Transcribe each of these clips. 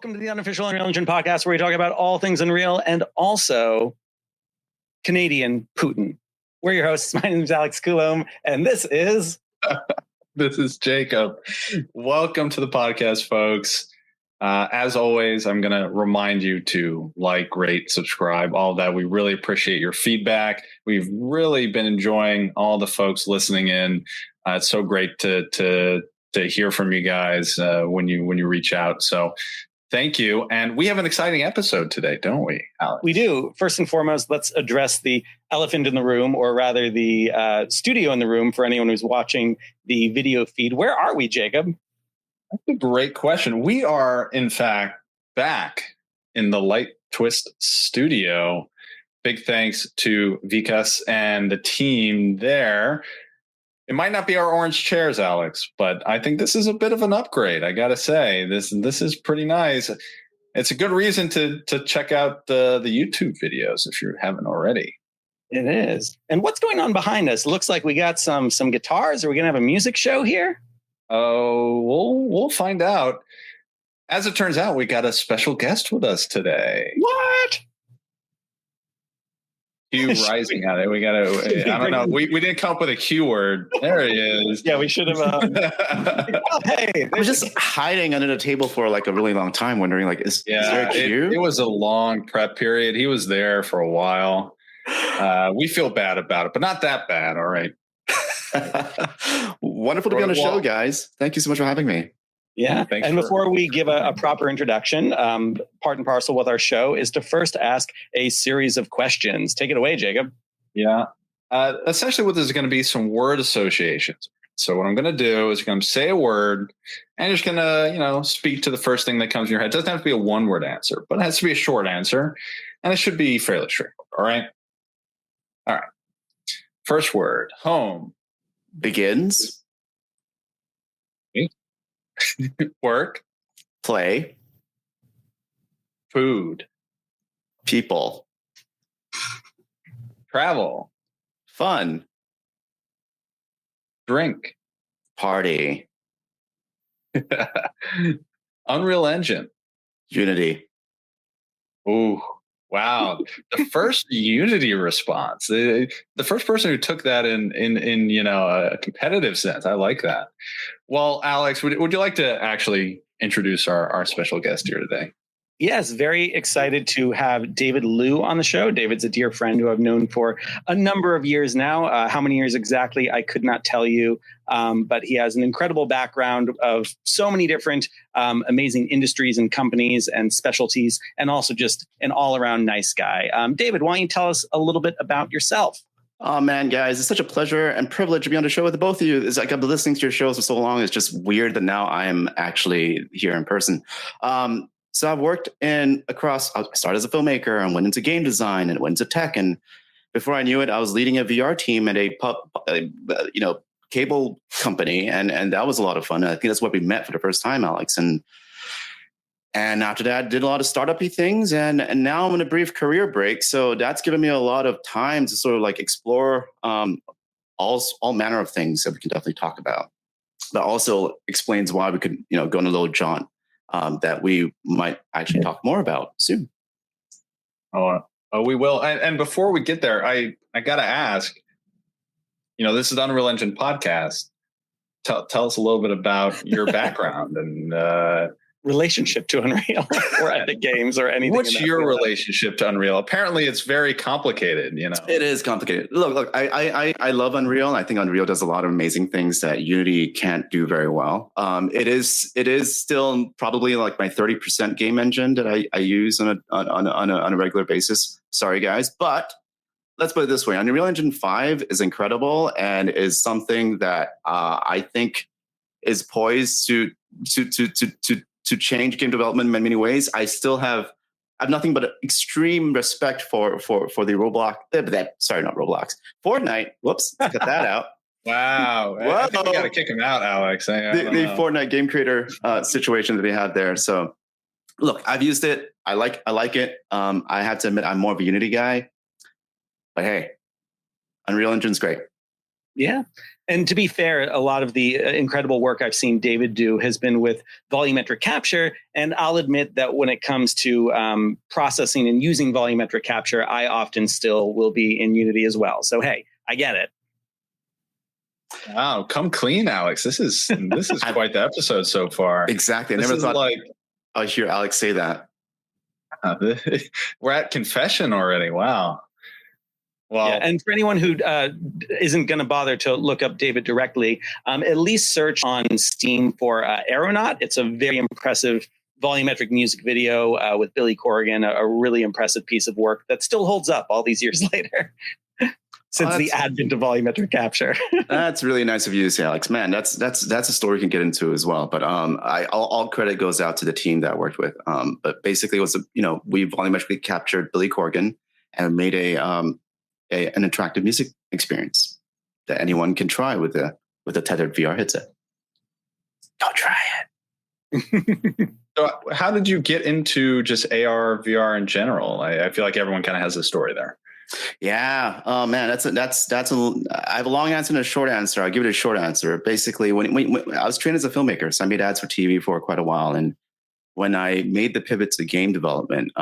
Welcome to the Unofficial Unreal Engine podcast, where we talk about all things Unreal and also Canadian Putin. We're your hosts. My name is Alex Coulombe, and this is... This is Jacob. Welcome to the podcast, folks. As always, I'm going to remind you to like, rate, subscribe, all of that. We really appreciate your feedback. We've really been enjoying all the folks listening in. It's so great to hear from you guys when you reach out. So thank you. And we have an exciting episode today, don't we, Alex? We do. First and foremost, let's address the elephant in the room, or rather the studio in the room for anyone who's watching the video feed. Where are we, Jacob? That's a great question. We are, in fact, back in the Light Twist studio. Big thanks to Vikas and the team there. It might not be our orange chairs, Alex, but I think this is a bit of an upgrade. I got to say, this is pretty nice. It's a good reason to check out the YouTube videos if you haven't already. It is. And what's going on behind us? Looks like we got some guitars. Are we going to have a music show here? Oh, we'll find out. As it turns out, we got a special guest with us today. What? Q rising at it. We got to, I don't know. We didn't come up with a Q word. There he is. Yeah, we should have. Oh, hey, I was just hiding under the table for like a really long time, wondering like, is there a Q? It was a long prep period. He was there for a while. We feel bad about it, but not that bad. All right. Wonderful to be on the show, guys. Thank you so much for having me. Yeah. Before we give a proper introduction, part and parcel with our show is to first ask a series of questions. Take it away, Jacob. Yeah. Essentially what this is going to be some word associations. So what I'm going to do is going to say a word and you're just going to, speak to the first thing that comes in your head. It doesn't have to be a one-word answer, but it has to be a short answer. And it should be fairly straightforward. All right. All right. First word, home. Begins. Work. Play. Food. People. Travel. Fun. Drink. Party. Unreal Engine. Unity. Ooh, wow. The first Unity response. The first person who took that in a competitive sense. I like that. Well, Alex, would you like to actually introduce our special guest here today? Yes, very excited to have David Liu on the show. David's a dear friend who I've known for a number of years now. How many years exactly, I could not tell you. But he has an incredible background of so many different amazing industries and companies and specialties, and also just an all-around nice guy. David, why don't you tell us a little bit about yourself? Oh, man, guys, it's such a pleasure and privilege to be on the show with both of you. It's like I've been listening to your shows for so long. It's just weird that now I'm actually here in person. So I've worked I started as a filmmaker and went into game design and went into tech. And before I knew it, I was leading a VR team at a cable company. And that was a lot of fun. I think that's where we met for the first time, Alex. And after that, I did a lot of startup-y things. And now I'm in a brief career break. So that's given me a lot of time to sort of like explore all manner of things that we can definitely talk about. That also explains why we could, go on a little jaunt. That we might actually talk more about soon. Oh, we will. And before we get there, I got to ask, this is the Unreal Engine podcast. Tell us a little bit about your background and relationship to Unreal or Epic Games or anything. What's your relationship to Unreal? Apparently it's very complicated, It is complicated. Look, I love Unreal. I think Unreal does a lot of amazing things that Unity can't do very well. It is still probably like my 30% game engine that I use on a regular basis. Sorry, guys. But let's put it this way. Unreal Engine 5 is incredible and is something that I think is poised to change game development in many ways. I have nothing but extreme respect for the Roblox. Sorry, not Roblox. Fortnite. Whoops, cut that out. Wow. I think we got to kick him out, Alex. The Fortnite game creator situation that they had there. So, look, I've used it. I like it. I have to admit, I'm more of a Unity guy. But hey, Unreal Engine's great. Yeah. And to be fair, a lot of the incredible work I've seen David do has been with volumetric capture. And I'll admit that when it comes to processing and using volumetric capture, I often still will be in Unity as well. So, hey, I get it. Wow, come clean, Alex. This is quite the episode so far. Exactly. I never thought I'd hear Alex say that. We're at confession already. Wow. Well, yeah, and for anyone who isn't going to bother to look up David directly, at least search on Steam for Aeronaut. It's a very impressive volumetric music video with Billy Corrigan, a really impressive piece of work that still holds up all these years later. Since the advent of volumetric capture. That's really nice of you to say, Alex. Man, that's a story we can get into as well. But all credit goes out to the team that I worked with. But basically, it was we volumetrically captured Billy Corgan and made an interactive music experience that anyone can try with a tethered VR headset. Go try it. So, how did you get into just AR VR in general? I feel like everyone kind of has a story there. Yeah. Oh man, I have a long answer and a short answer. I'll give it a short answer. Basically, when I was trained as a filmmaker, so I made ads for TV for quite a while. And when I made the pivot to game development,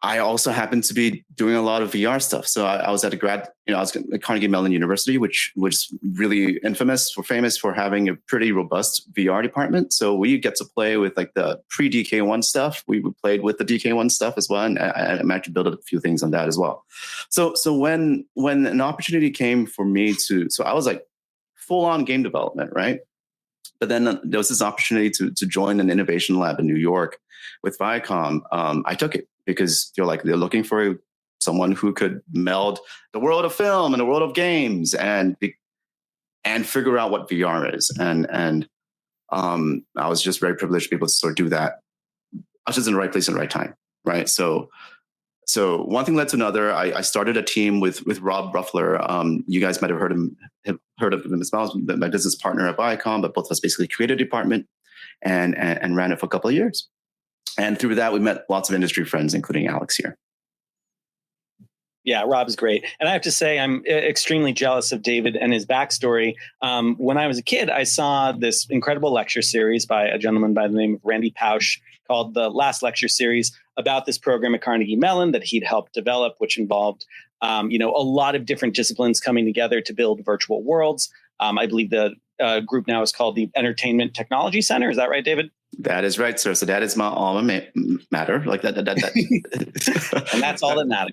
I also happened to be doing a lot of VR stuff. So I was at I was at Carnegie Mellon University, which was really famous for having a pretty robust VR department. So we get to play with like the pre-DK1 stuff. We played with the DK1 stuff as well. And I managed to build a few things on that as well. So when an opportunity came for me so I was like full on game development, right? But then there was this opportunity to join an innovation lab in New York with Viacom. I took it because they're looking for someone who could meld the world of film and the world of games and figure out what VR is. And I was just very privileged to be able to sort of do that. I was just in the right place at the right time, right? So one thing led to another. I started a team with Rob Ruffler. You guys might have heard of him as well, my business partner at Viacom, but both of us basically created a department and ran it for a couple of years. And through that, we met lots of industry friends, including Alex here. Yeah, Rob's great. And I have to say, I'm extremely jealous of David and his backstory. When I was a kid, I saw this incredible lecture series by a gentleman by the name of Randy Pausch called The Last Lecture Series about this program at Carnegie Mellon that he'd helped develop, which involved, a lot of different disciplines coming together to build virtual worlds. I believe the group now is called the Entertainment Technology Center. Is that right, David? That is right, sir. So that is my alma mater. Like that. And that's all that matters.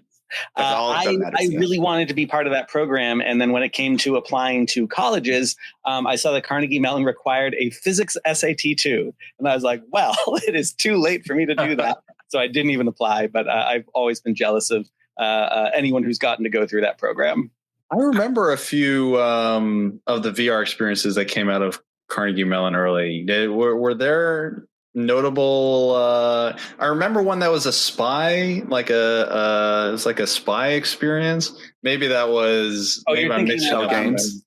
I really wanted to be part of that program. And then when it came to applying to colleges, I saw that Carnegie Mellon required a physics SAT too. And I was like, well, it is too late for me to do that. So I didn't even apply. But I've always been jealous of anyone who's gotten to go through that program. I remember a few of the VR experiences that came out of Carnegie Mellon early. Were there notable? I remember one that was a spy, it was like a spy experience. Maybe that was. Oh, you're thinking Shell Games.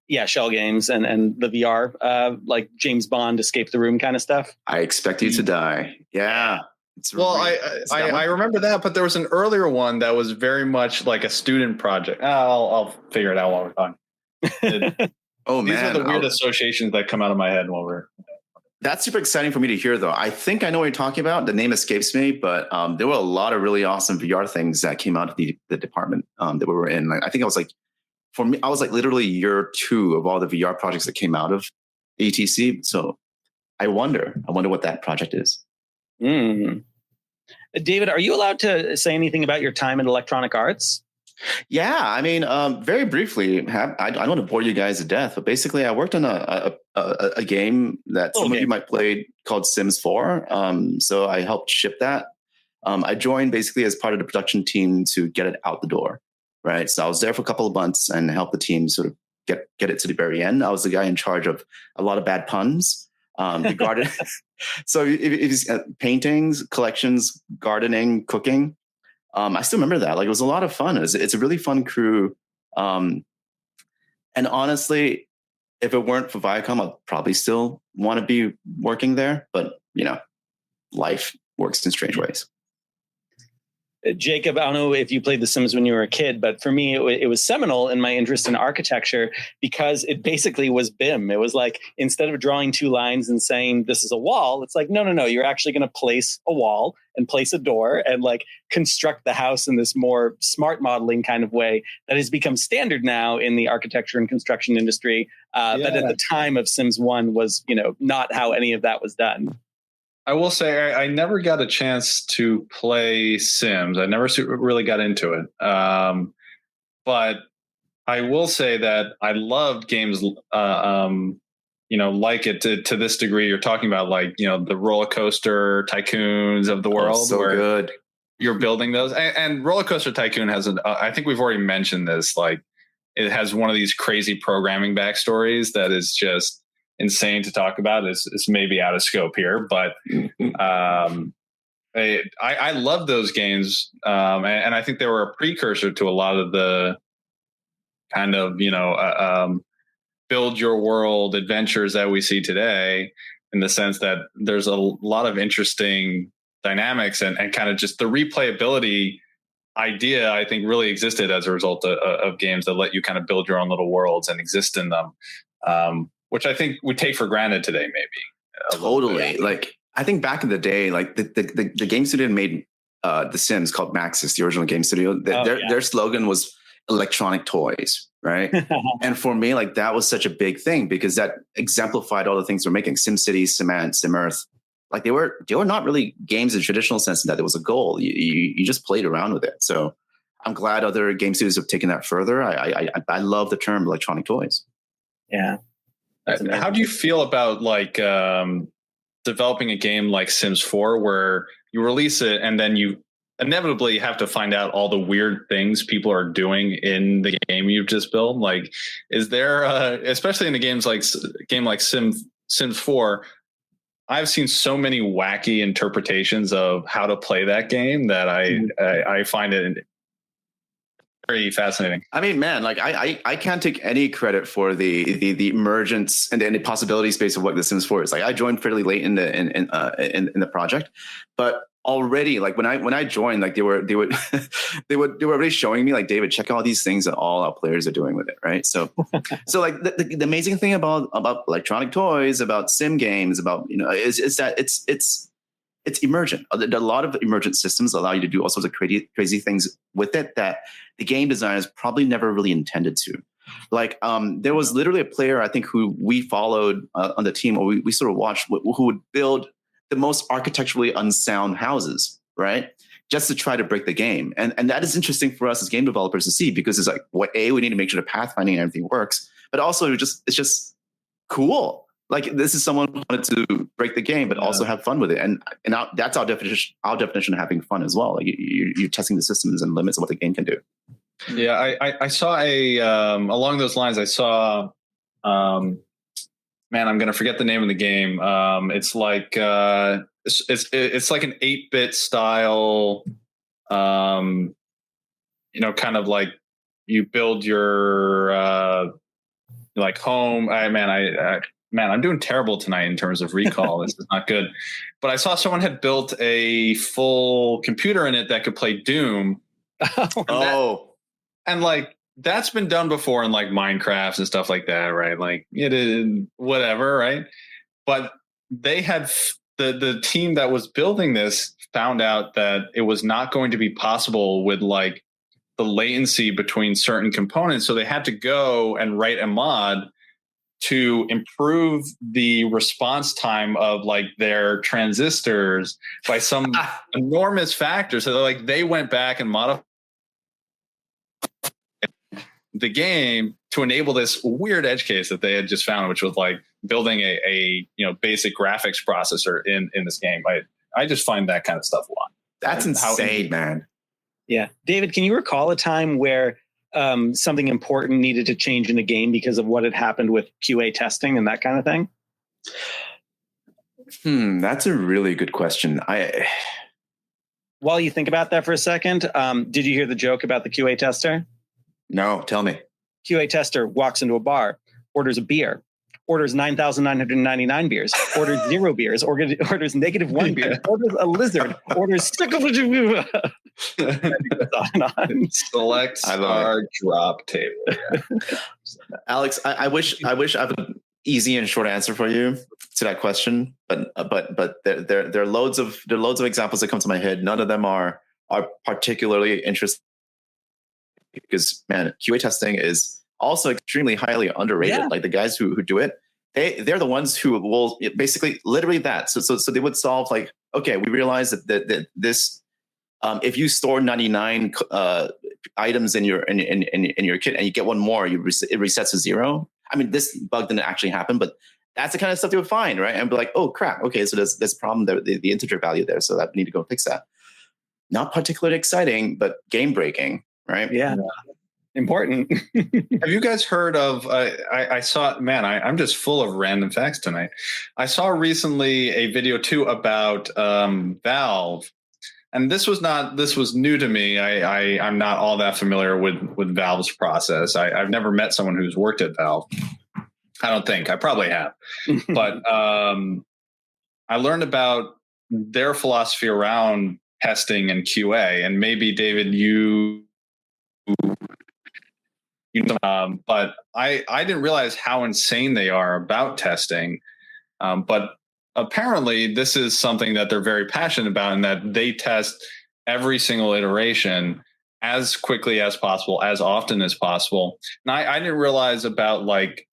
Yeah, Shell Games and the VR, like James Bond Escape the Room kind of stuff. I Expect You to Die. Yeah. I remember that, but there was an earlier one that was very much like a student project. I'll figure it out while we're talking. Oh man, these are the weird associations that come out of my head while we're. That's super exciting for me to hear, though. I think I know what you're talking about. The name escapes me, but there were a lot of really awesome VR things that came out of the department that we were in. I think I was for me, I was literally year 2 of all the VR projects that came out of ETC. So I wonder what that project is. David, are you allowed to say anything about your time in electronic arts? Yeah, I mean, very briefly, I don't want to bore you guys to death, but basically I worked on a game that some of you might play called Sims 4. So I helped ship that. I joined basically as part of the production team to get it out the door, right? So I was there for a couple of months and helped the team sort of get it to the very end. I was the guy in charge of a lot of bad puns. The garden. So if paintings, collections, gardening, cooking. I still remember that. It was a lot of fun. It's a really fun crew. And honestly, if it weren't for Viacom, I'd probably still want to be working there. But, life works in strange ways. Jacob, I don't know if you played The Sims when you were a kid, but for me, it was seminal in my interest in architecture because it basically was BIM. It was like, instead of drawing two lines and saying this is a wall, it's like, no, you're actually going to place a wall and place a door and like construct the house in this more smart modeling kind of way that has become standard now in the architecture and construction industry. But at the time of Sims 1 was, not how any of that was done. I will say I never got a chance to play Sims. I never really got into it. But I will say that I loved games, like it to this degree you're talking about, like, the roller coaster tycoons of the world. So where good. You're building those. And Roller Coaster Tycoon has I think we've already mentioned this, like it has one of these crazy programming backstories that is just insane to talk about. It's maybe out of scope here, but I love those games, and I think they were a precursor to a lot of the kind of build your world adventures that we see today, in the sense that there's a lot of interesting dynamics and kind of just the replayability idea, I think, really existed as a result of games that let you kind of build your own little worlds and exist in them. Which I think we take for granted today, maybe. Totally. Like, I think back in the day, like the game studio made The Sims, called Maxis, the original game studio. Their slogan was electronic toys, right? And for me, like, that was such a big thing because that exemplified all the things we're making. SimCity, SimAnt, SimEarth. Like, they were not really games in the traditional sense, in that there was a goal. You just played around with it. So I'm glad other game studios have taken that further. I love the term electronic toys. Yeah. How do you feel about like developing a game like Sims 4, where you release it and then you inevitably have to find out all the weird things people are doing in the game you've just built? Like, is there, especially in a game like Sims 4, I've seen so many wacky interpretations of how to play that game that I find it very fascinating. I mean, man, like I can't take any credit for the emergence and the possibility space of what The Sims 4 is. Like, I joined fairly late in the project, but already, like, when I joined, like they were already showing me, like, David, check out all these things that all our players are doing with it, right? So like the amazing thing about electronic toys, about sim games, about is that it's emergent. A lot of emergent systems allow you to do all sorts of crazy things with it that the game designers probably never really intended to. Like, there was literally a player, I think, who we followed on the team, or we sort of watched, who would build the most architecturally unsound houses, right? Just to try to break the game. And that is interesting for us as game developers to see, because it's like, we need to make sure the pathfinding and everything works, but also it's just cool. Like, this is someone who wanted to break the game, but also have fun with it. And that's our definition of having fun as well. Like, you're testing the systems and limits of what the game can do. Yeah, I saw along those lines, I saw, man, I'm going to forget the name of the game. It's like, it's like an 8-bit style, kind of like you build your, like, home. Man, I'm doing terrible tonight in terms of recall. This is not good. But I saw someone had built a full computer in it that could play Doom. And like, that's been done before in like Minecraft and stuff like that, right? Like, it is whatever, right? But they had the team that was building this found out that it was not going to be possible with like the latency between certain components. So they had to go and write a mod to improve the response time of like their transistors by some enormous factor. So like, they went back and modified the game to enable this weird edge case that they had just found, which was like building a basic graphics processor in this game. I just find that kind of stuff a lot. That's insane, man. Yeah. David, can you recall a time where something important needed to change in a game because of what had happened with QA testing and that kind of thing? That's a really good question. While you think about that for a second, did you hear the joke about the QA tester? No, tell me. QA tester walks into a bar, orders a beer, orders 9,999 beers, orders 0 beers, orders -1 beer, orders a lizard, orders On and on. Select star drop table. Alex, I wish I have an easy and short answer for you to that question, but there are loads of examples that come to my head. None of them are particularly interesting because, man, QA testing is also extremely highly underrated. Yeah. Like the guys who do it, they're the ones who will basically literally that. So they would solve like, okay, we realize that this. If you store 99 items in your kit and you get one more, it resets to 0. I mean, this bug didn't actually happen, but that's the kind of stuff they would find, right? And be like, oh crap, okay, so there's a problem there, the integer value there, so I need to go fix that. Not particularly exciting, but game breaking, right? Yeah. Important. Have you guys heard of? I saw. Man, I'm just full of random facts tonight. I saw recently a video too about Valve. And this was new to me. I'm not all that familiar with Valve's process. I've never met someone who's worked at Valve. I don't think. I probably have. But I learned about their philosophy around testing and QA. And maybe, David, but I didn't realize how insane they are about testing. But apparently this is something that they're very passionate about, and that they test every single iteration as quickly as possible, as often as possible. And I didn't realize about, like,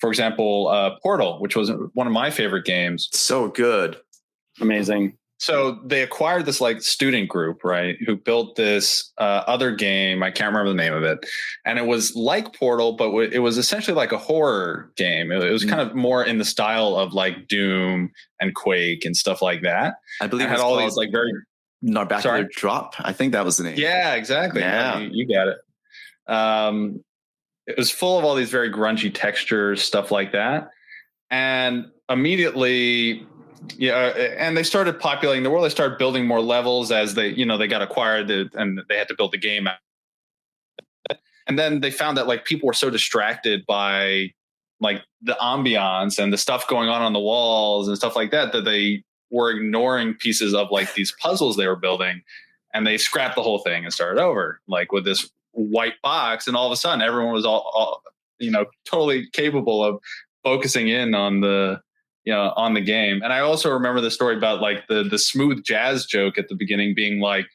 for example, Portal, which was one of my favorite games. So good. Amazing. So they acquired this like student group, right, who built this other game. I can't remember the name of it. And it was like Portal, but it was essentially like a horror game. It was kind of more in the style of like Doom and Quake and stuff like that. I believe it had all these like very Narbacular Drop. I think that was the name. Yeah, exactly. Yeah. You got it. It was full of all these very grungy textures, stuff like that. And immediately, and they started populating the world. They started building more levels as they got acquired, and they had to build the game. And then they found that like people were so distracted by like the ambiance and the stuff going on the walls and stuff like that they were ignoring pieces of like these puzzles they were building, and they scrapped the whole thing and started over like with this white box. And all of a sudden, everyone was all totally capable of focusing in on the game. And I also remember the story about like the smooth jazz joke at the beginning being like,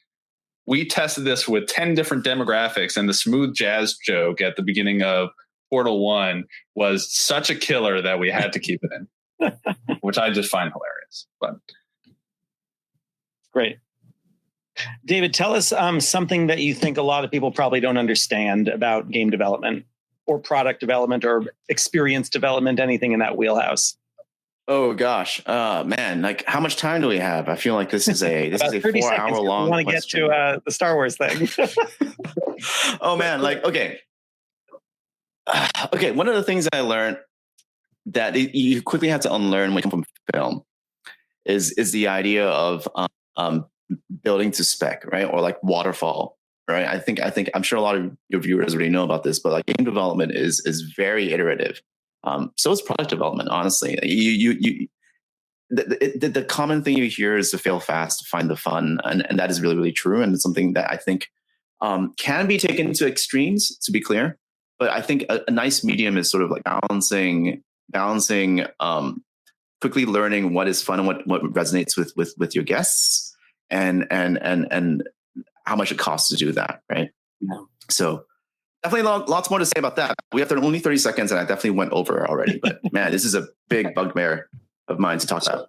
we tested this with 10 different demographics, and the smooth jazz joke at the beginning of Portal 1 was such a killer that we had to keep it in, which I just find hilarious. But great. David, tell us something that you think a lot of people probably don't understand about game development or product development or experience development, anything in that wheelhouse. Oh gosh, man! Like, how much time do we have? I feel like this is a 4-hour long. I want to get to the Star Wars thing. Oh man! Like, okay. One of the things I learned that you quickly have to unlearn when you come from film is the idea of building to spec, right? Or like waterfall, right? I think I'm sure a lot of your viewers already know about this, but like game development is very iterative. So is product development, honestly. The common thing you hear is to fail fast, to find the fun. And that is really, really true. And it's something that I think can be taken to extremes, to be clear. But I think a nice medium is sort of like balancing quickly learning what is fun and what resonates with your guests and how much it costs to do that, right? Yeah. So definitely lots more to say about that. We have only 30 seconds, and I definitely went over already. But man, this is a big bugbear of mine to talk about.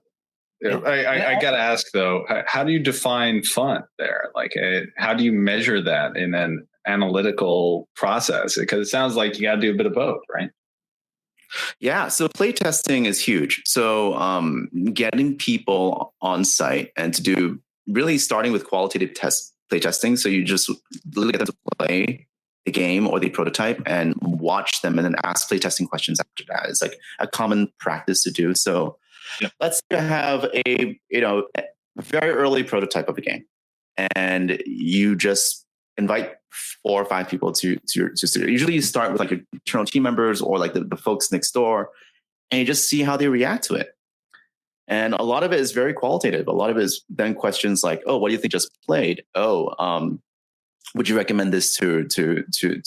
I got to ask though, how do you define fun there? Like, how do you measure that in an analytical process? Because it sounds like you got to do a bit of both, right? Yeah. So play testing is huge. So getting people on site and to do really starting with qualitative play testing. So you just literally get them to play the game or the prototype and watch them and then ask playtesting questions after that. It's like a common practice to do. So let's have a very early prototype of a game, and you just invite 4 or 5 people to usually you start with like your internal team members or like the folks next door, and you just see how they react to it. And a lot of it is very qualitative. A lot of it is then questions like, oh, what do you think just played? Oh, would you recommend this to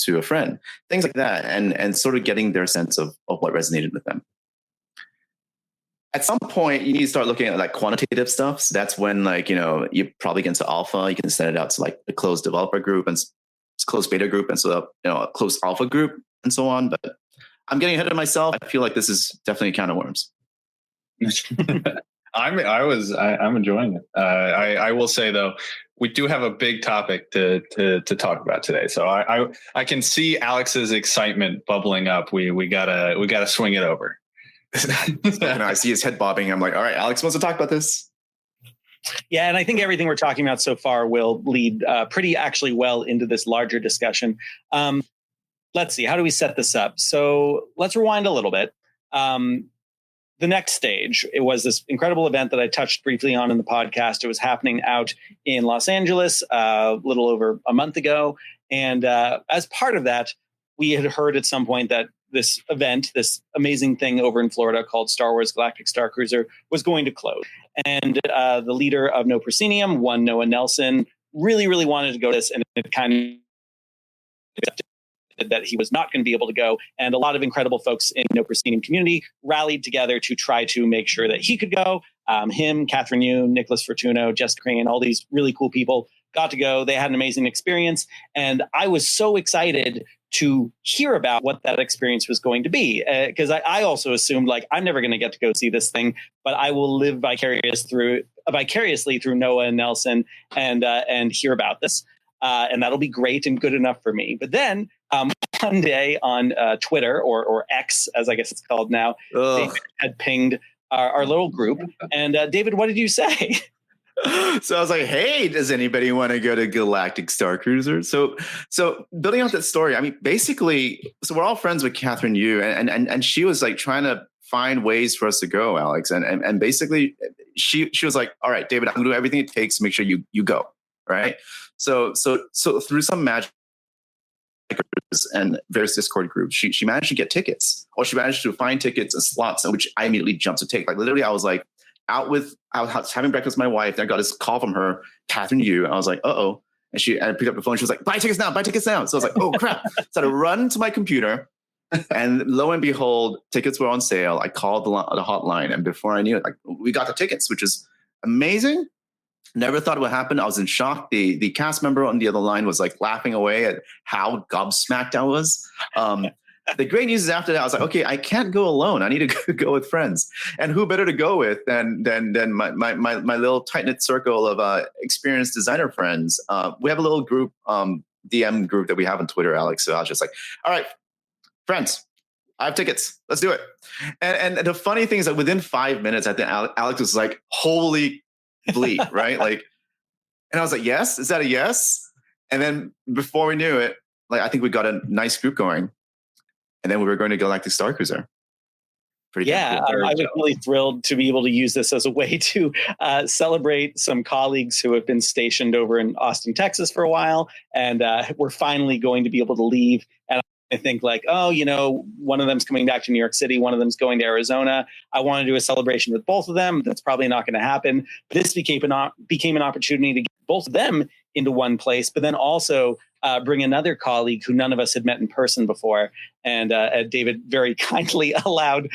a friend? Things like that. And sort of getting their sense of what resonated with them. At some point, you need to start looking at like quantitative stuff. So that's when you probably get into alpha. You can send it out to like the closed developer group and closed beta group and so a closed alpha group and so on. But I'm getting ahead of myself. I feel like this is definitely a can of worms. I'm enjoying it. I will say though, we do have a big topic to talk about today. So I can see Alex's excitement bubbling up. We gotta swing it over. I see his head bobbing. I'm like, all right, Alex wants to talk about this. Yeah, and I think everything we're talking about so far will lead pretty actually well into this larger discussion. Let's see, how do we set this up? So let's rewind a little bit. The next stage, it was this incredible event that I touched briefly on in the podcast. It was happening out in Los Angeles a little over a month ago. And as part of that, we had heard at some point that this event, this amazing thing over in Florida called Star Wars Galactic Starcruiser, was going to close. And the leader of No Proscenium, one Noah Nelson, really, really wanted to go to this, and it kind of that he was not going to be able to go. And a lot of incredible folks in No Proscenium community rallied together to try to make sure that he could go. Him, Catherine Yu, Nicholas Fortuno, Jessica Crane, all these really cool people got to go. They had an amazing experience. And I was so excited to hear about what that experience was going to be. Because I also assumed like, I'm never going to get to go see this thing, but I will live vicariously through Noah and Nelson and hear about this. And that'll be great and good enough for me. But then one day on Twitter or X, as I guess it's called now, David had pinged our little group. And David, what did you say? So I was like, hey, does anybody want to go to Galactic Starcruiser? So building out that story, I mean, basically, so we're all friends with Catherine Yu, and she was like trying to find ways for us to go, Alex. And basically she was like, all right, David, I'm gonna do everything it takes to make sure you go. Right. So through some magic and various Discord groups, she managed to get tickets, or she managed to find tickets and slots, which I immediately jumped to take. Like literally, I was having breakfast with my wife. Then I got this call from her, Catherine Yu. And I was like, uh-oh. And I picked up the phone. She was like, buy tickets now. So I was like, oh crap. So I run to my computer, and lo and behold, tickets were on sale. I called the hotline, and before I knew it, like we got the tickets, which is amazing. Never thought it would happen. I was in shock. The cast member on the other line was like laughing away at how gobsmacked I was. The great news is after that, I was like, okay, I can't go alone. I need to go with friends. And who better to go with than my little tight-knit circle of experienced designer friends. We have a little group, DM group that we have on Twitter, Alex. So I was just like, all right, friends, I have tickets. Let's do it. And the funny thing is that within 5 minutes, I think Alex was like, holy bleed, right? Like, and I was like, yes, is that a yes? And then before we knew it, like, I think we got a nice group going. And then we were going to Galactic Starcruiser. Pretty cool. I was really thrilled to be able to use this as a way to celebrate some colleagues who have been stationed over in Austin, Texas for a while. And we're finally going to be able to leave. And I think like, one of them's coming back to New York City. One of them's going to Arizona. I want to do a celebration with both of them. That's probably not going to happen. But this became an opportunity to get both of them into one place, but then also bring another colleague who none of us had met in person before. And David very kindly allowed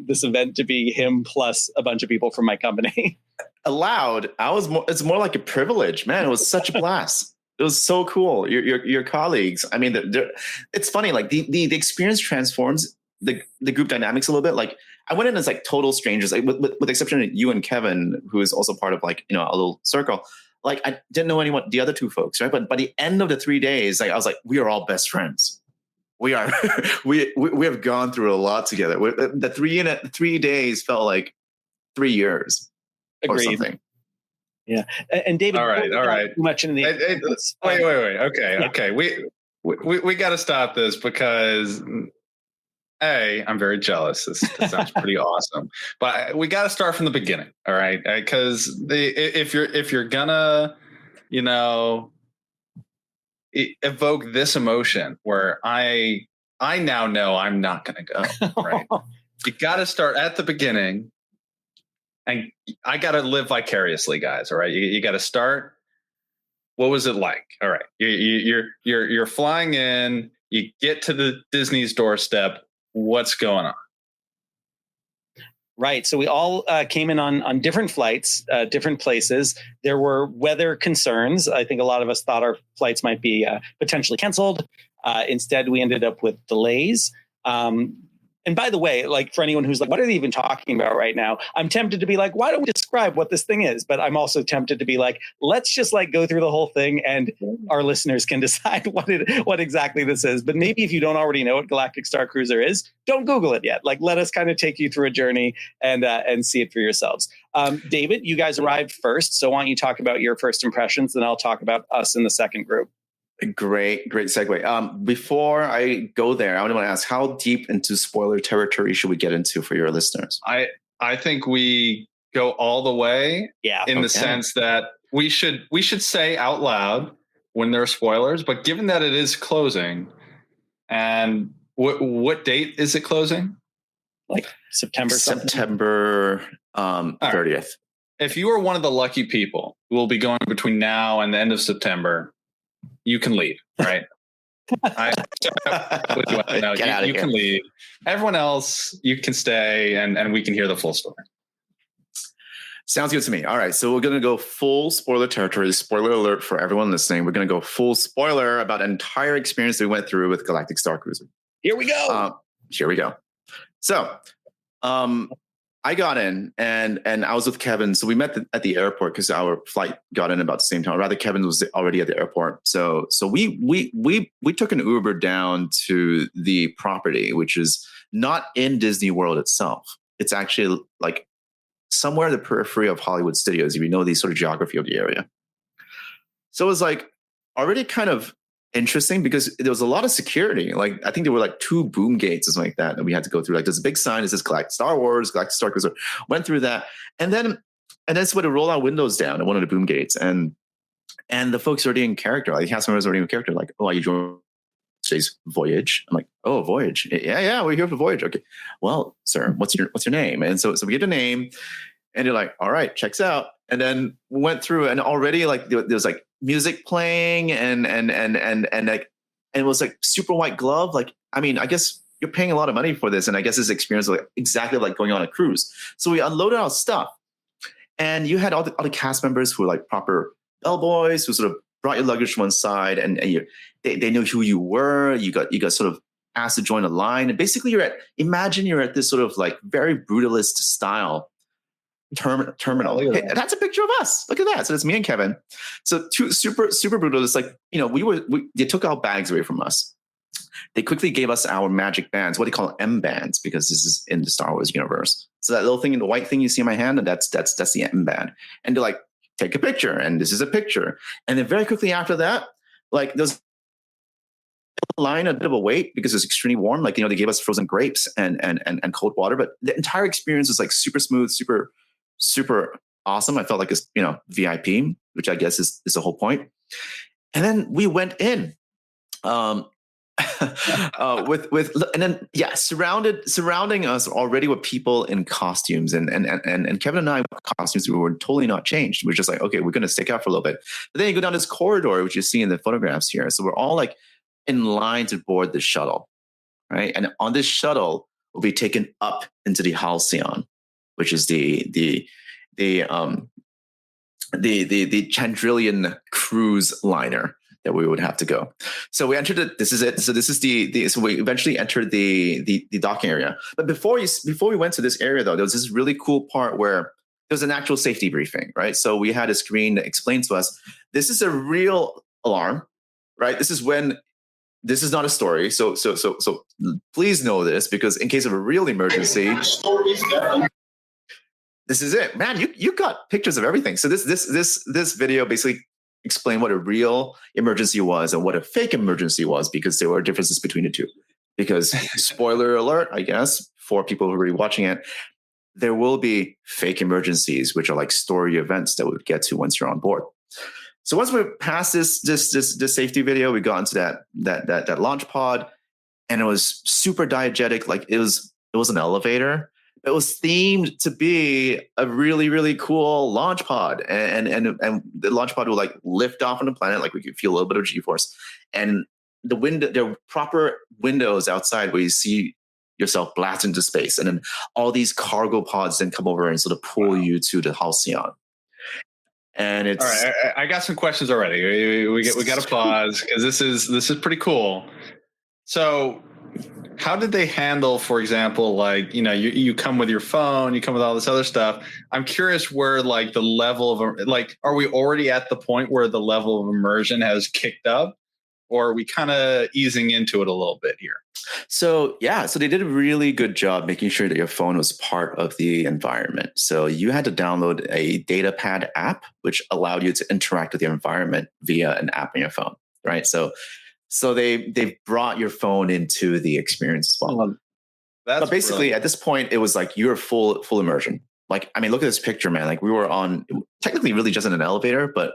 this event to be him plus a bunch of people from my company. Allowed? It's more like a privilege, man. It was such a blast. It was so cool. Your colleagues. I mean, it's funny. Like the experience transforms the group dynamics a little bit. Like I went in as like total strangers, like with the exception of you and Kevin, who is also part of like a little circle. Like I didn't know anyone, the other two folks, right? But by the end of the 3 days, like I was like, we are all best friends. We are. we have gone through a lot together. The 3 days felt like 3 years. Agreed. Or something. Yeah, and David. All right. Too much in the wait. Okay. We got to stop this because I'm very jealous. This sounds pretty awesome, but we got to start from the beginning. All right, because if you're gonna, evoke this emotion where I now know I'm not gonna go. Right, you got to start at the beginning. And I got to live vicariously, guys. All right, you got to start. What was it like? All right, you're flying in. You get to the Disney's doorstep. What's going on? Right. So we all came in on different flights, different places. There were weather concerns. I think a lot of us thought our flights might be potentially canceled. Instead, we ended up with delays. And by the way, like for anyone who's like, what are they even talking about right now? I'm tempted to be like, why don't we describe what this thing is? But I'm also tempted to be like, let's just like go through the whole thing and our listeners can decide what exactly this is. But maybe if you don't already know what Galactic Starcruiser is, don't Google it yet. Like, let us kind of take you through a journey and see it for yourselves. David, you guys arrived first. So why don't you talk about your first impressions, then I'll talk about us in the second group. Great segue. Before I go there, I want to ask, how deep into spoiler territory should we get into for your listeners? I think we go all the way. Yeah. In the sense that we should say out loud when there are spoilers, but given that it is closing, and what date is it closing? Like September 30th. Right. If you are one of the lucky people who will be going between now and the end of September, you can leave, right? You can leave. Everyone else, you can stay, and we can hear the full story. Sounds good to me. All right, so we're going to go full spoiler territory. Spoiler alert for everyone listening. We're going to go full spoiler about an entire experience we went through with Galactic Starcruiser. Here we go. So, I got in and I was with Kevin. So we met at the airport because our flight got in about the same time. Rather, Kevin was already at the airport. So we took an Uber down to the property, which is not in Disney World itself. It's actually like somewhere in the periphery of Hollywood Studios, if you know the sort of geography of the area. So it was like already kind of interesting because there was a lot of security. Like I think there were like 2 boom gates or something like that we had to go through. Like there's a big sign that says Galactic Star Wars, Galactic Starcruiser. Went through that, and that's when to roll our windows down at one of the boom gates, and the folks already in character, like the cast members already in character, like, oh, are you joining today's voyage? I'm like, oh, voyage, yeah, we're here for voyage. Okay, well, sir, what's your name? And so we get a name, and you're like, all right, checks out. And then we went through, and already like there was like music playing and like, and it was like super white glove. Like, I mean, I guess you're paying a lot of money for this, and I guess this experience was like exactly like going on a cruise. So we unloaded our stuff, and you had all the cast members who were like proper bellboys who sort of brought your luggage to one side, and they knew who you were. You got sort of asked to join a line, and basically imagine you're at this sort of like very brutalist style terminal. Hey, that's a picture of us. Look at that. So it's me and Kevin. So super brutal. It's like, you know, they took our bags away from us. They quickly gave us our magic bands, what they call M bands, because this is in the Star Wars universe. So that little thing in the white thing you see in my hand, and that's the M band. And they're like, take a picture, and this is a picture. And then very quickly after that, like there's line a bit of a wait because it's extremely warm. Like, you know, they gave us frozen grapes and cold water, but the entire experience was like super smooth, super awesome. I felt like it's, you know, VIP, which I guess is the whole point. And then we went in surrounding us already with people in costumes and Kevin and I costumes we were totally not changed. We're just like, okay, we're going to stick out for a little bit. But then you go down this corridor, which you see in the photographs here. So we're all like in line to board the shuttle, right? And on this shuttle, we'll be taken up into the Halcyon, which is the Chandrillion cruise liner that we would have to go. So we entered it. This is it. So this is so we eventually entered the docking area. But before we went to this area though, there was this really cool part where there was an actual safety briefing, right? So we had a screen that explained to us, this is a real alarm, right? This is not a story. So please know this, because in case of a real emergency, this is it, man. You got pictures of everything. So this video basically explained what a real emergency was and what a fake emergency was, because there were differences between the two. Because spoiler alert, I guess, for people who are really watching it, there will be fake emergencies, which are like story events that we'll get to once you're on board. So once we passed this safety video, we got into that launch pod, and it was super diegetic. Like it was an elevator, it was themed to be a really, really cool launch pod. And the launch pod would like lift off on the planet, like we could feel a little bit of G-force. And there were proper windows outside where you see yourself blast into space. And then all these cargo pods then come over and sort of pull you to the Halcyon. And it's all right. I got some questions already. We got to pause because this is pretty cool. So, how did they handle, for example, like you come with your phone, you come with all this other stuff? I'm curious where like the level of like, are we already at the point where the level of immersion has kicked up, or are we kind of easing into it a little bit here? So they did a really good job making sure that your phone was part of the environment. So you had to download a DataPad app, which allowed you to interact with your environment via an app on your phone, right? So they brought your phone into the experience as well. But basically, brilliant. At this point, it was like you're full immersion. Like, I mean, look at this picture, man. Like we were on technically really just in an elevator, but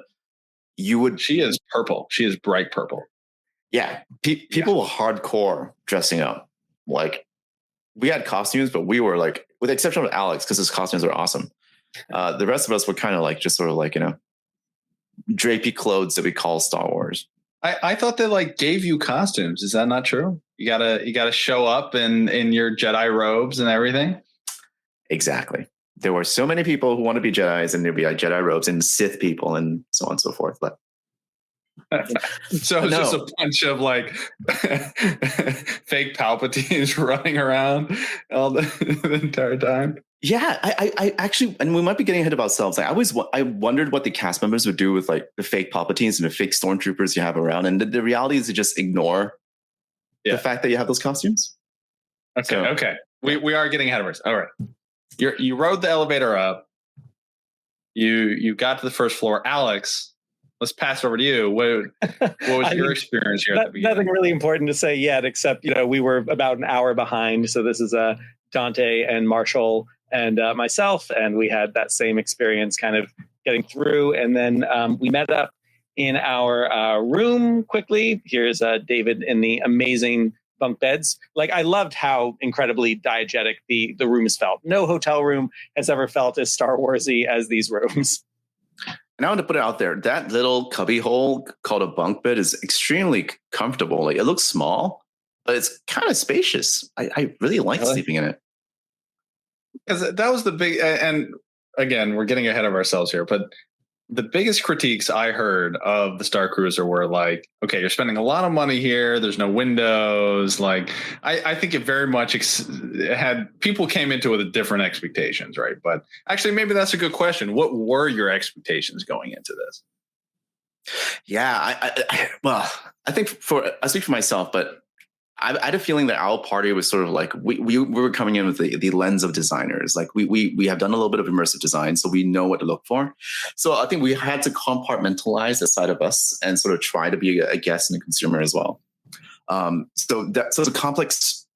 you would. She is purple. She is bright purple. Yeah, people were hardcore dressing up. Like we had costumes, but we were like, with the exception of Alex, because his costumes are awesome. The rest of us were kind of like just sort of like drapey clothes that we call Star Wars. I thought they like gave you costumes. Is that not true? You gotta show up in your Jedi robes and everything. Exactly. There were so many people who want to be Jedis, and there'd be like Jedi robes and Sith people and so on and so forth. But so it's just a bunch of like fake Palpatines running around all the entire time. Yeah, I actually, and we might be getting ahead of ourselves. I wondered what the cast members would do with like the fake Palpatines and the fake stormtroopers you have around, and the reality is to just ignore the fact that you have those costumes. Okay. We are getting ahead of us. All right, you rode the elevator up. You got to the first floor. Alex, let's pass it over to you. What was your experience here at the beginning? Nothing really important to say yet, except we were about an hour behind. So this is Dante and Marshall and myself, and we had that same experience kind of getting through. And then we met up in our room quickly. Here's David in the amazing bunk beds. Like, I loved how incredibly diegetic the rooms felt. No hotel room has ever felt as Star Warsy as these rooms. And I want to put it out there, that little cubby hole called a bunk bed is extremely comfortable. Like, it looks small, but it's kind of spacious. I really like sleeping in it. Because that was the big, and again, we're getting ahead of ourselves here, but the biggest critiques I heard of the Starcruiser were like, okay, you're spending a lot of money here. There's no windows. Like, I think it very much had people came into it with different expectations, right? But actually, maybe that's a good question. What were your expectations going into this? Yeah, I think I speak for myself, but I had a feeling that our party was sort of like we were coming in with the lens of designers. Like we have done a little bit of immersive design, so we know what to look for. So I think we had to compartmentalize that side of us and sort of try to be a guest and a consumer as well. So it's a complex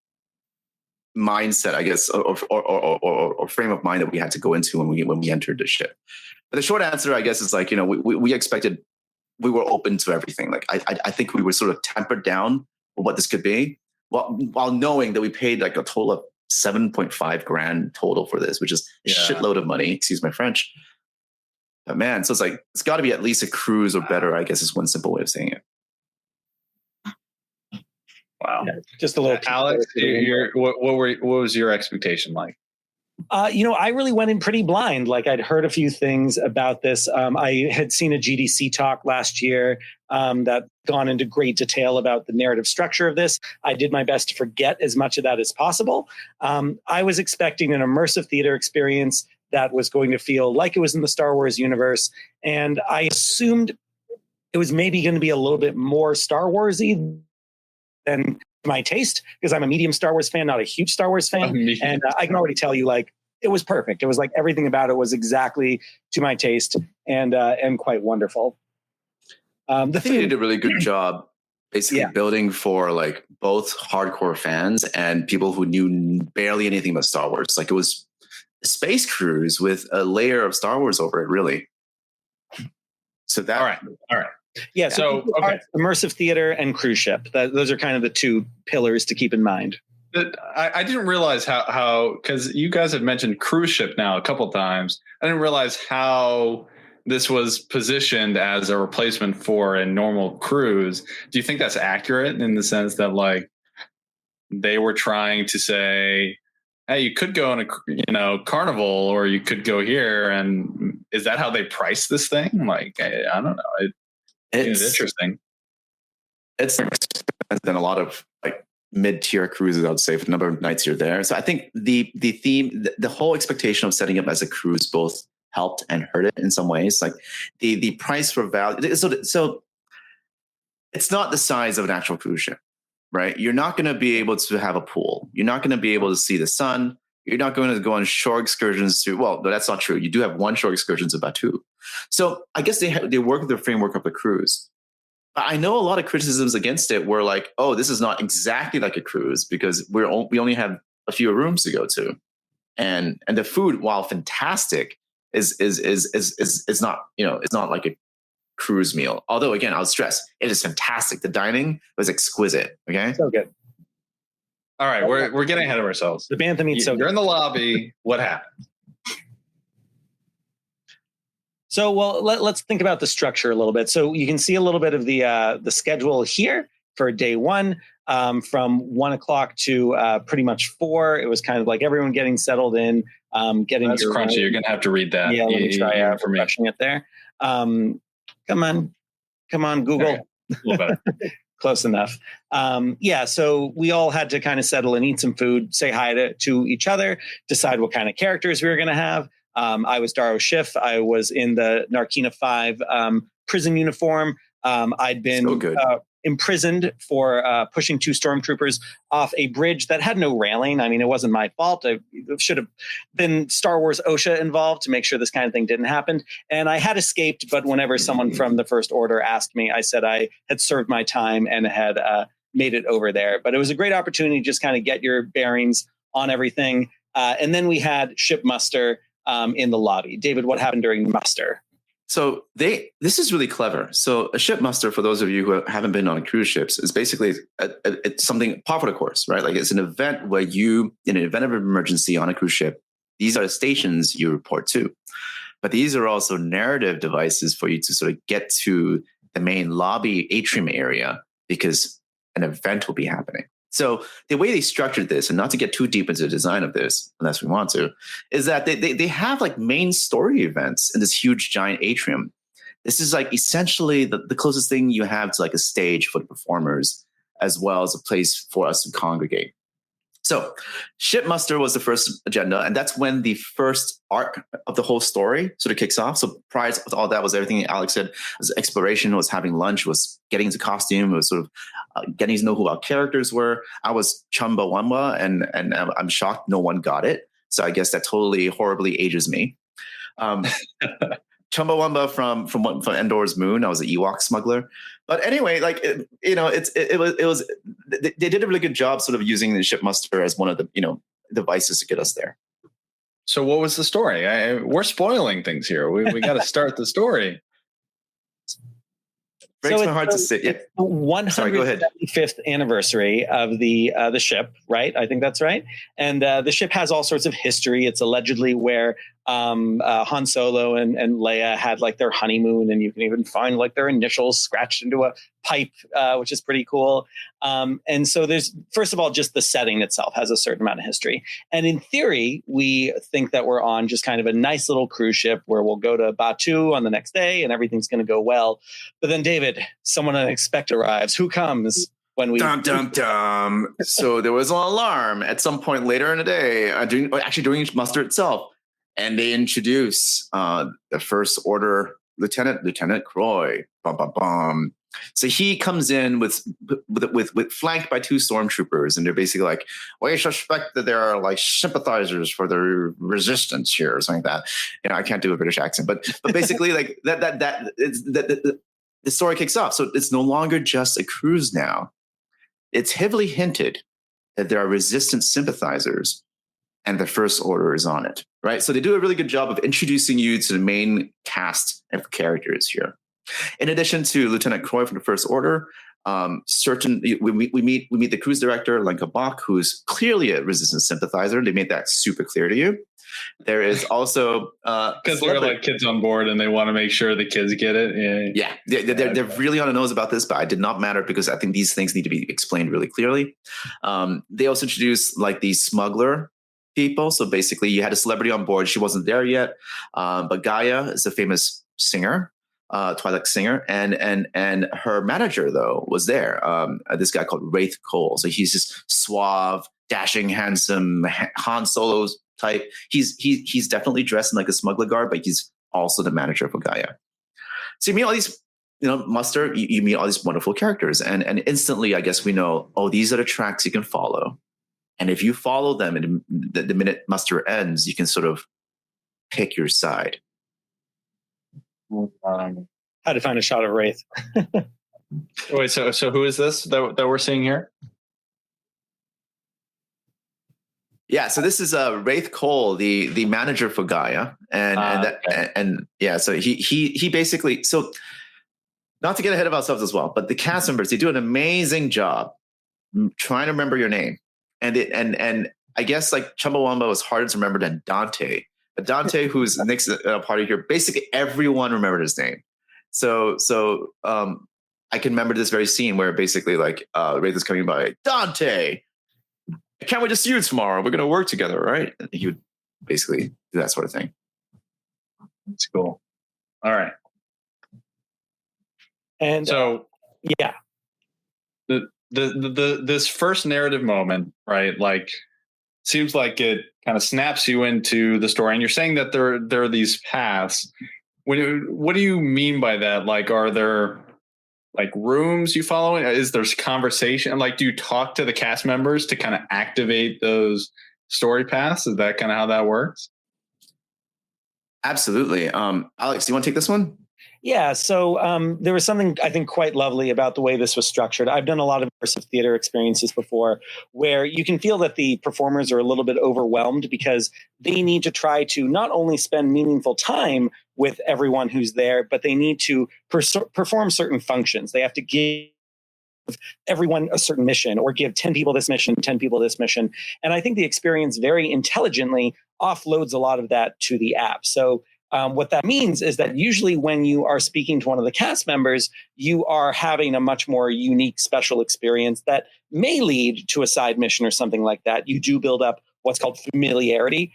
mindset, I guess, or frame of mind that we had to go into when we entered the ship. But the short answer, I guess, is like we expected, we were open to everything. Like I think we were sort of tempered down what this could be, while knowing that we paid like a total of $7.5 total for this, which is a shitload of money. Excuse my French. But man, so it's like it's got to be at least a cruise or better, I guess, is one simple way of saying it. Wow, just a little. Alex, what was your expectation like? I really went in pretty blind. Like, I'd heard a few things about this. I had seen a GDC talk last year that gone into great detail about the narrative structure of this. I did my best to forget as much of that as possible. I was expecting an immersive theater experience that was going to feel like it was in the Star Wars universe. And I assumed it was maybe going to be a little bit more Star Warsy than my taste, because I'm a medium Star Wars fan, not a huge Star Wars fan. And I can already tell you, like, it was perfect. It was like everything about it was exactly to my taste and quite wonderful. I think they did a really good job basically building for like both hardcore fans and people who knew barely anything about Star Wars. Like, it was a space cruise with a layer of Star Wars over it, really. So that all right. Yeah, so immersive theater and cruise ship. Those are kind of the two pillars to keep in mind. I didn't realize how because you guys have mentioned cruise ship now a couple times. I didn't realize how this was positioned as a replacement for a normal cruise. Do you think that's accurate in the sense that like they were trying to say, hey, you could go on a Carnival or you could go here, and is that how they price this thing? Like I don't know. It's interesting. It's than a lot of like mid-tier cruises, I would say, for the number of nights you're there. So I think the theme, the whole expectation of setting up as a cruise both helped and hurt it in some ways. Like the price for value. So it's not the size of an actual cruise ship, right? You're not going to be able to have a pool. You're not going to be able to see the sun. You're not going to go on shore excursions to, well, no, that's not true. You do have one shore excursion to Batu. So I guess they work with the framework of the cruise. I know a lot of criticisms against it were like, oh, this is not exactly like a cruise because we only have a few rooms to go to. And the food, while fantastic, is not, it's not like a cruise meal. Although again, I'll stress, it is fantastic. The dining was exquisite. Okay. So good. All right. We're getting ahead of ourselves. The bantha meat's so good. You're in the lobby. What happened? So, well, let's think about the structure a little bit. So you can see a little bit of the schedule here for day one, from 1 o'clock to pretty much 4. It was kind of like everyone getting settled in, getting. That's crunchy. You're gonna have to read that. Yeah, let me try refreshing it there. Come on, Google. Okay. A little better. Close enough. So we all had to kind of settle and eat some food, say hi to each other, decide what kind of characters we were going to have. I was Daro Schiff. I was in the Narkina 5 prison uniform. I'd been imprisoned for pushing 2 stormtroopers off a bridge that had no railing. I mean, it wasn't my fault. It should have been Star Wars OSHA involved to make sure this kind of thing didn't happen. And I had escaped, but whenever someone from the First Order asked me, I said I had served my time and had made it over there. But it was a great opportunity to just kind of get your bearings on everything. And then we had ship muster in the lobby. David, what happened during muster? So this is really clever. So a ship muster, for those of you who haven't been on cruise ships, is basically it's something par for the course, right? Like it's an event where you, in an event of emergency on a cruise ship, these are the stations you report to. But these are also narrative devices for you to sort of get to the main lobby atrium area because an event will be happening. So the way they structured this, and not to get too deep into the design of this, unless we want to, is that they have like main story events in this huge giant atrium. This is like essentially the closest thing you have to like a stage for the performers, as well as a place for us to congregate. So ship muster was the first agenda, and that's when the first arc of the whole story sort of kicks off. So prior to all that was everything Alex said, was exploration, was having lunch, was getting into costume, was sort of getting to know who our characters were. I was Chumbawamba, and I'm shocked no one got it. So I guess that totally horribly ages me. Chumbawamba from Endor's Moon. I was an Ewok smuggler. But anyway, like it was they did a really good job sort of using the ship muster as one of the devices to get us there. So what was the story? We're spoiling things here. We got to start the story. Breaks my heart to say. Yeah. 175th anniversary of the ship, right? I think that's right. And the ship has all sorts of history. It's allegedly where Han Solo and Leia had like their honeymoon, and you can even find like their initials scratched into a pipe, which is pretty cool. And so there's, first of all, just the setting itself has a certain amount of history. And in theory, we think that we're on just kind of a nice little cruise ship where we'll go to Batu on the next day and everything's going to go well. But then, David, someone unexpected arrives. Who comes? When we So there was an alarm at some point later in the day, during muster itself, and they introduce the First Order Lieutenant Croy. Bum, bum, bum. So he comes in with flanked by 2 stormtroopers, and they're basically like, "We suspect that there are like sympathizers for the resistance here," or something like that. I can't do a British accent, but basically like that the story kicks off. So it's no longer just a cruise now. It's heavily hinted that there are resistance sympathizers and the First Order is on it, right? So they do a really good job of introducing you to the main cast of characters here. In addition to Lieutenant Croy from the First Order, certain we meet the cruise director Lenka Bach, who's clearly a resistance sympathizer. They made that super clear to you. There is also because they're like kids on board and they want to make sure the kids get it. Yeah, they're really on the nose about this, but it did not matter because I think these things need to be explained really clearly. They also introduced like these smuggler people. So basically, you had a celebrity on board. She wasn't there yet, but Gaia is a famous singer. Twilight singer, and her manager though was there. This guy called Wraith Cole. So he's just suave, dashing, handsome Han Solo type. He's definitely dressed in like a smuggler garb, but he's also the manager for Gaia. So you meet all these, muster. You meet all these wonderful characters, and instantly, I guess we know. Oh, these are the tracks you can follow, and if you follow them, and the minute muster ends, you can sort of pick your side. How to find a shot of Wraith. Wait, so who is this that we're seeing here? Yeah, so this is Wraith Cole, the manager for Gaia, and yeah, so he basically, so not to get ahead of ourselves as well, but the cast members, they do an amazing job trying to remember your name, and I guess like Chumbawamba was harder to remember than Dante. But Dante, who's next party here, basically everyone remembered his name. So I can remember this very scene where basically like Wraith is coming by, Dante, I can't wait to see you tomorrow. We're going to work together, right? And he would basically do that sort of thing. That's cool. All right. And so, yeah, this first narrative moment, right? Like, seems like it kind of snaps you into the story. And you're saying that there are these paths. What do you mean by that? Like, are there like rooms you follow? Is there conversation? Like, do you talk to the cast members to kind of activate those story paths? Is that kind of how that works? Absolutely. Alex, do you want to take this one? Yeah, so there was something I think quite lovely about the way this was structured. I've done a lot of immersive theater experiences before where you can feel that the performers are a little bit overwhelmed because they need to try to not only spend meaningful time with everyone who's there, but they need to perform certain functions. They have to give everyone a certain mission or give 10 people this mission, 10 people this mission. And I think the experience very intelligently offloads a lot of that to the app. So what that means is that usually when you are speaking to one of the cast members, you are having a much more unique, special experience that may lead to a side mission or something like that. You do build up what's called familiarity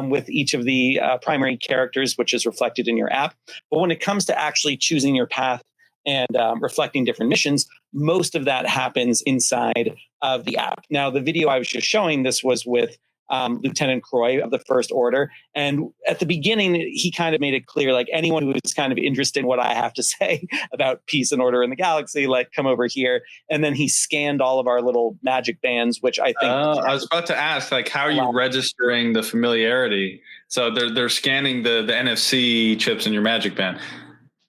with each of the primary characters, which is reflected in your app. But when it comes to actually choosing your path and reflecting different missions, most of that happens inside of the app. Now, the video I was just showing, this was with Lieutenant Croy of the First Order. And at the beginning, he kind of made it clear, like anyone who is kind of interested in what I have to say about peace and order in the galaxy, like come over here. And then he scanned all of our little magic bands, which I think... I was about to ask, like, how are you registering the familiarity? So they're scanning the NFC chips in your magic band.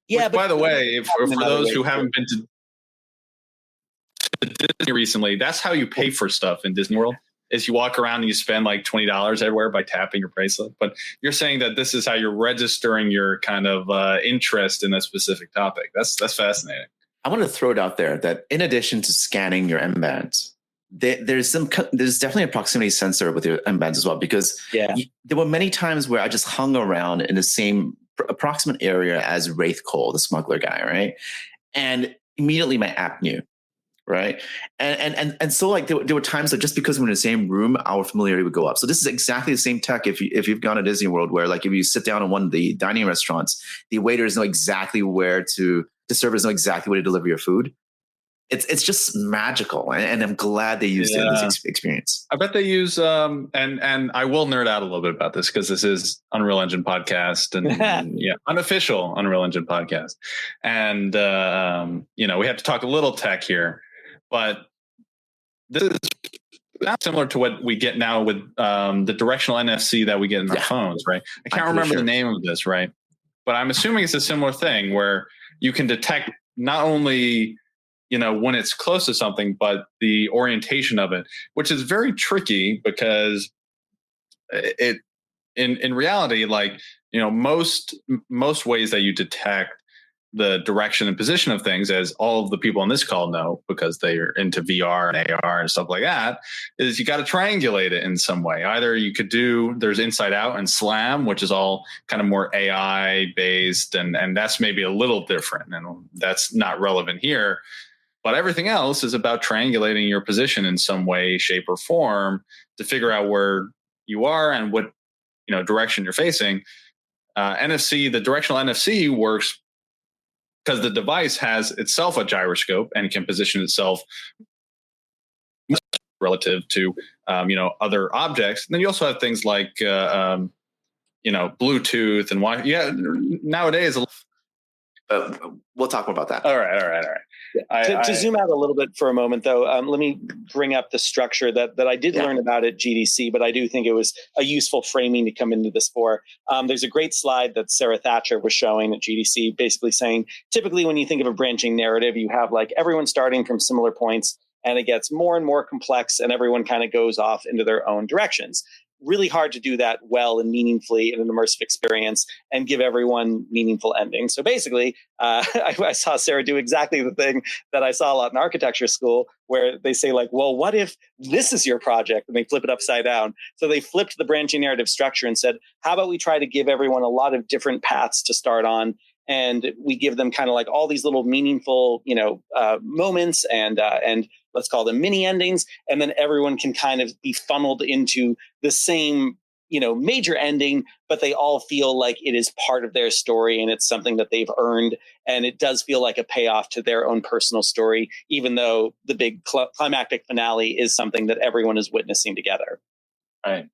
Yeah. Which, by the way, for those who haven't been to Disney recently, that's how you pay for stuff in Disney World. Is you walk around and you spend like $20 everywhere by tapping your bracelet. But you're saying that this is how you're registering your kind of interest in a specific topic. That's fascinating. I want to throw it out there that in addition to scanning your M-bands, there's definitely a proximity sensor with your M-bands as well, because there were many times where I just hung around in the same approximate area as Wraith Cole, the smuggler guy, right? And immediately my app knew. Right. And so like there were times that just because we're in the same room, our familiarity would go up. So this is exactly the same tech if you've gone to Disney World, where like if you sit down in one of the dining restaurants, the waiters know exactly where the servers know exactly where to deliver your food. It's just magical, and I'm glad they used it in this experience. I bet they use and I will nerd out a little bit about this because this is Unreal Engine podcast and unofficial Unreal Engine podcast, and we have to talk a little tech here. But this is not similar to what we get now with the directional NFC that we get in our phones, right? I can't remember the name of this, right? But I'm assuming it's a similar thing where you can detect not only, when it's close to something, but the orientation of it, which is very tricky because it in reality, like, most ways that you detect the direction and position of things, as all of the people on this call know, because they are into VR and AR and stuff like that, is you got to triangulate it in some way. Either you could there's Inside Out and Slam, which is all kind of more AI based, and that's maybe a little different, and that's not relevant here. But everything else is about triangulating your position in some way, shape, or form to figure out where you are and what direction you're facing. NFC, the directional NFC works because the device has itself a gyroscope and can position itself relative to other objects. And then you also have things like Bluetooth and Wi-Fi. Yeah, nowadays. We'll talk about that. All right. To zoom out a little bit for a moment, though, let me bring up the structure that I did learn about at GDC, but I do think it was a useful framing to come into this for. There's a great slide that Sarah Thatcher was showing at GDC, basically saying, typically when you think of a branching narrative, you have like everyone starting from similar points, and it gets more and more complex, and everyone kind of goes off into their own directions. Really hard to do that well and meaningfully in an immersive experience and give everyone meaningful endings. So basically, I saw Sarah do exactly the thing that I saw a lot in architecture school, where they say like, well, what if this is your project? And they flip it upside down. So they flipped the branching narrative structure and said, how about we try to give everyone a lot of different paths to start on? And we give them kind of like all these little meaningful, moments and let's call them mini endings. And then everyone can kind of be funneled into the same, major ending, but they all feel like it is part of their story and it's something that they've earned. And it does feel like a payoff to their own personal story, even though the big climactic finale is something that everyone is witnessing together. Right.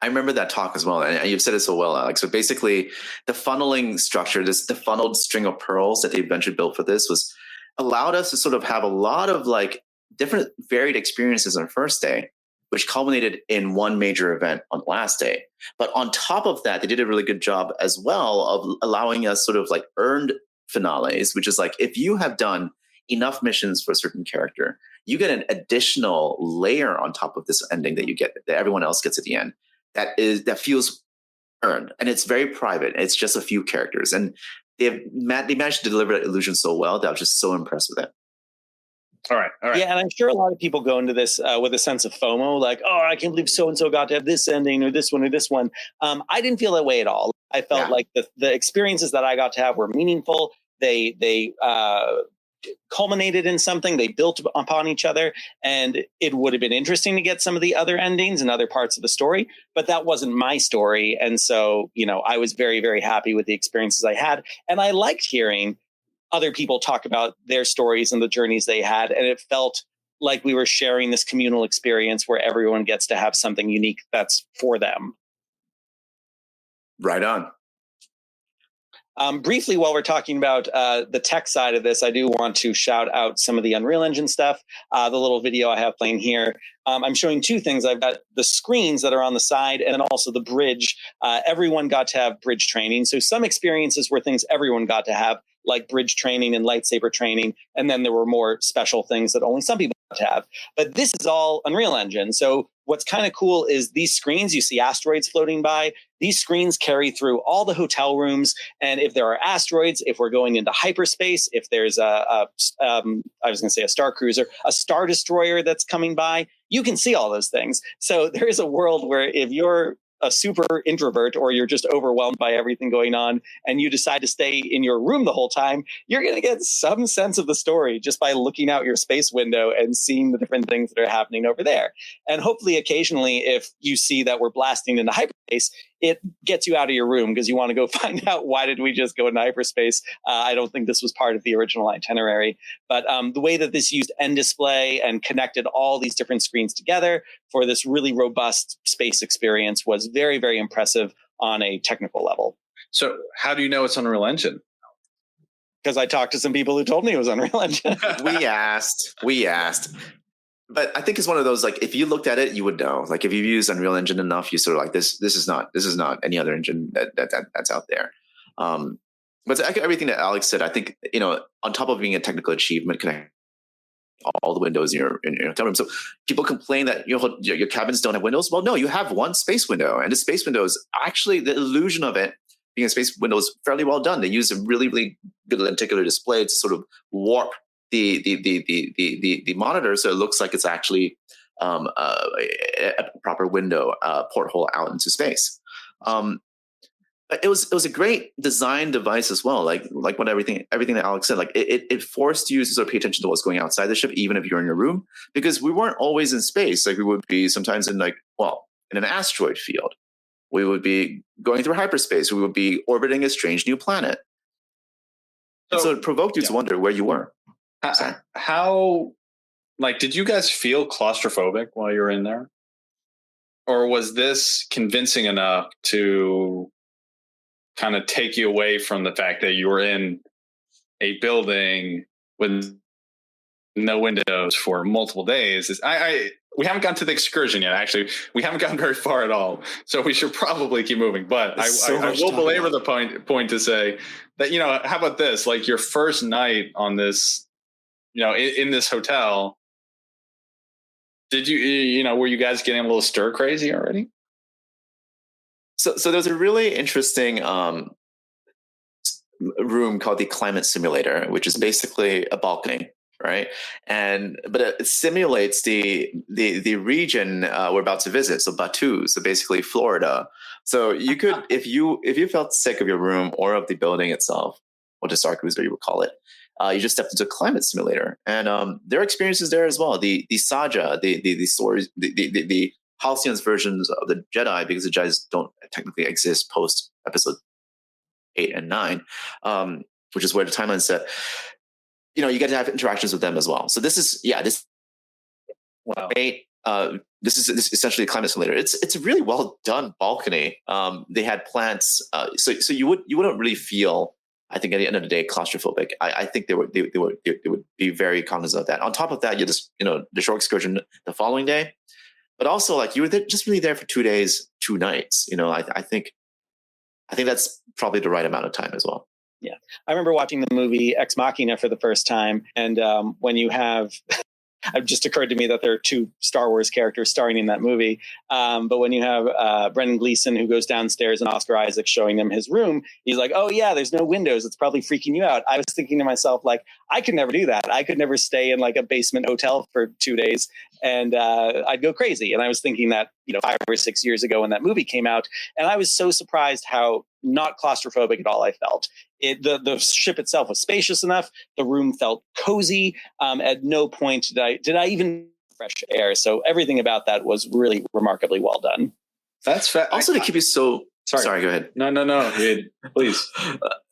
I remember that talk as well, and you've said it so well, Alex. So basically, the funneling structure, the funneled string of pearls that they eventually built for this, allowed us to sort of have a lot of like different varied experiences on the first day, which culminated in one major event on the last day. But on top of that, they did a really good job as well of allowing us sort of like earned finales, which is like if you have done enough missions for a certain character, you get an additional layer on top of this ending that everyone else gets at the end. That feels earned, and it's very private. It's just a few characters, and they managed to deliver that illusion so well that I was just so impressed with it. All right. Yeah, and I'm sure a lot of people go into this with a sense of FOMO, like, oh, I can't believe so-and-so got to have this ending or this one or this one. I didn't feel that way at all. I felt like the experiences that I got to have were meaningful. They culminated in something. They built upon each other, and it would have been interesting to get some of the other endings and other parts of the story, but that wasn't my story. And so, I was very, very happy with the experiences I had. And I liked hearing other people talk about their stories and the journeys they had. And it felt like we were sharing this communal experience where everyone gets to have something unique that's for them. Right on. Briefly, while we're talking about the tech side of this, I do want to shout out some of the Unreal Engine stuff. The little video I have playing here. I'm showing two things. I've got the screens that are on the side and then also the bridge. Everyone got to have bridge training. So some experiences were things everyone got to have, like bridge training and lightsaber training. And then there were more special things that only some people got to have. But this is all Unreal Engine. So what's kind of cool is these screens, you see asteroids floating by. These screens carry through all the hotel rooms. And if there are asteroids, if we're going into hyperspace, if there's I was going to say a Starcruiser, a Star Destroyer that's coming by, you can see all those things. So there is a world where if you're a super introvert or you're just overwhelmed by everything going on and you decide to stay in your room the whole time, you're going to get some sense of the story just by looking out your space window and seeing the different things that are happening over there. And hopefully occasionally, if you see that we're blasting into hyperspace, it gets you out of your room because you want to go find out, why did we just go into hyperspace? I don't think this was part of the original itinerary. But the way that this used end display and connected all these different screens together for this really robust space experience was very, very impressive on a technical level. So how do you know it's Unreal Engine? Because I talked to some people who told me it was Unreal Engine. We asked. But I think it's one of those, like, if you looked at it, you would know. Like, if you've used Unreal Engine enough, you sort of like, this is not any other engine that's out there. But everything that Alex said, I think, on top of being a technical achievement, connect all the windows in your hotel room. So people complain that your cabins don't have windows. Well, no, you have one space window, and the space window is actually the illusion of it being in space window is fairly well done. They use a really, really good lenticular display to sort of warp the monitor so it looks like it's actually a proper window porthole out into space. It was a great design device as well. Like what everything that Alex said, like it forced you to sort of pay attention to what's going outside the ship, even if you're in your room, because we weren't always in space. Like we would be sometimes in in an asteroid field. We would be going through hyperspace. We would be orbiting a strange new planet. So it provoked you to wonder where you were. How, did you guys feel claustrophobic while you were in there? Or was this convincing enough to kind of take you away from the fact that you were in a building with no windows for multiple days? We haven't gotten to the excursion yet. Actually, we haven't gotten very far at all. So we should probably keep moving. But I will belabor the point to say that, how about this? Like your first night on this, in this hotel, did you, were you guys getting a little stir crazy already? So there's a really interesting room called the climate simulator, which is basically a balcony, right? But it simulates the region we're about to visit. So Batu, so basically Florida. So you could, if you felt sick of your room or of the building itself, or the Starcruiser you would call it, you just stepped into a climate simulator, and there are experiences there as well. The Saja, the stories, the Halcyon's versions of the Jedi, because the Jedis don't technically exist post episode 8 and 9, which is where the timeline's set. You get to have interactions with them as well. So this is wow. This is essentially a climate simulator. It's a really well done balcony. They had plants, so you wouldn't really feel, I think, at the end of the day, claustrophobic. I think they would be very cognizant of that. On top of that, you just the short excursion the following day, but also you were just really there for 2 days, 2 nights. I think that's probably the right amount of time as well. Yeah, I remember watching the movie Ex Machina for the first time, and when you have. It just occurred to me that there are 2 Star Wars characters starring in that movie. But when you have Brendan Gleeson, who goes downstairs, and Oscar Isaac showing them his room, he's like, oh, yeah, there's no windows. It's probably freaking you out. I was thinking to myself, I could never do that. I could never stay in a basement hotel for 2 days, and I'd go crazy. And I was thinking that, 5 or 6 years ago when that movie came out, and I was so surprised how not claustrophobic at all I felt. The ship itself was spacious enough. The room felt cozy. At no point did I even fresh air. So everything about that was really remarkably well done. That's also to keep you so. Sorry, go ahead. No, please.